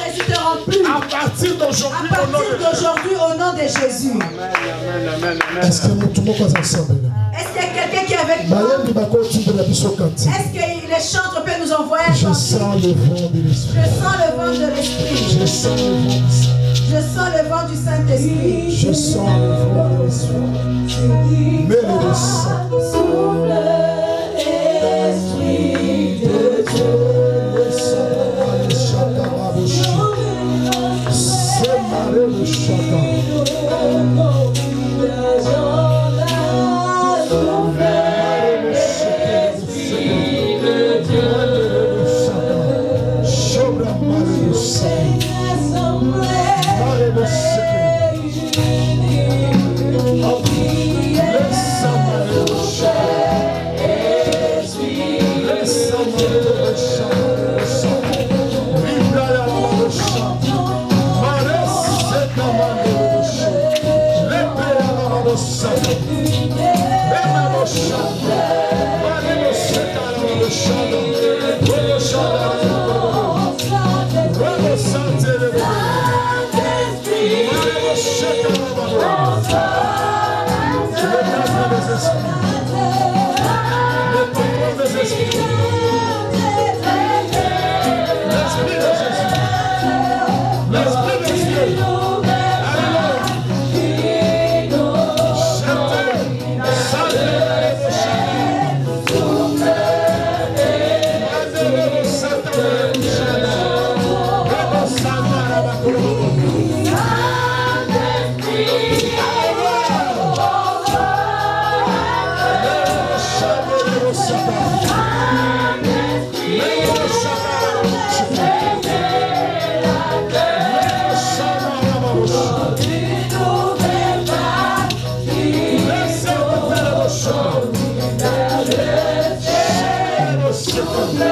résisteront plus. À partir d'aujourd'hui, au nom de Jésus. Est-ce que tout le monde est ensemble? Est-ce qu'il y a quelqu'un qui est avec moi? Est-ce que les chantres peuvent nous envoyer un Je sens le vent de l'esprit. Je sens le vent de l'esprit. Je sens le vent. Je sens le vent du Saint-Esprit. Je sens le vent de l'esprit. Mais le souffle l'esprit de Dieu. C'est maré le château. Let's go.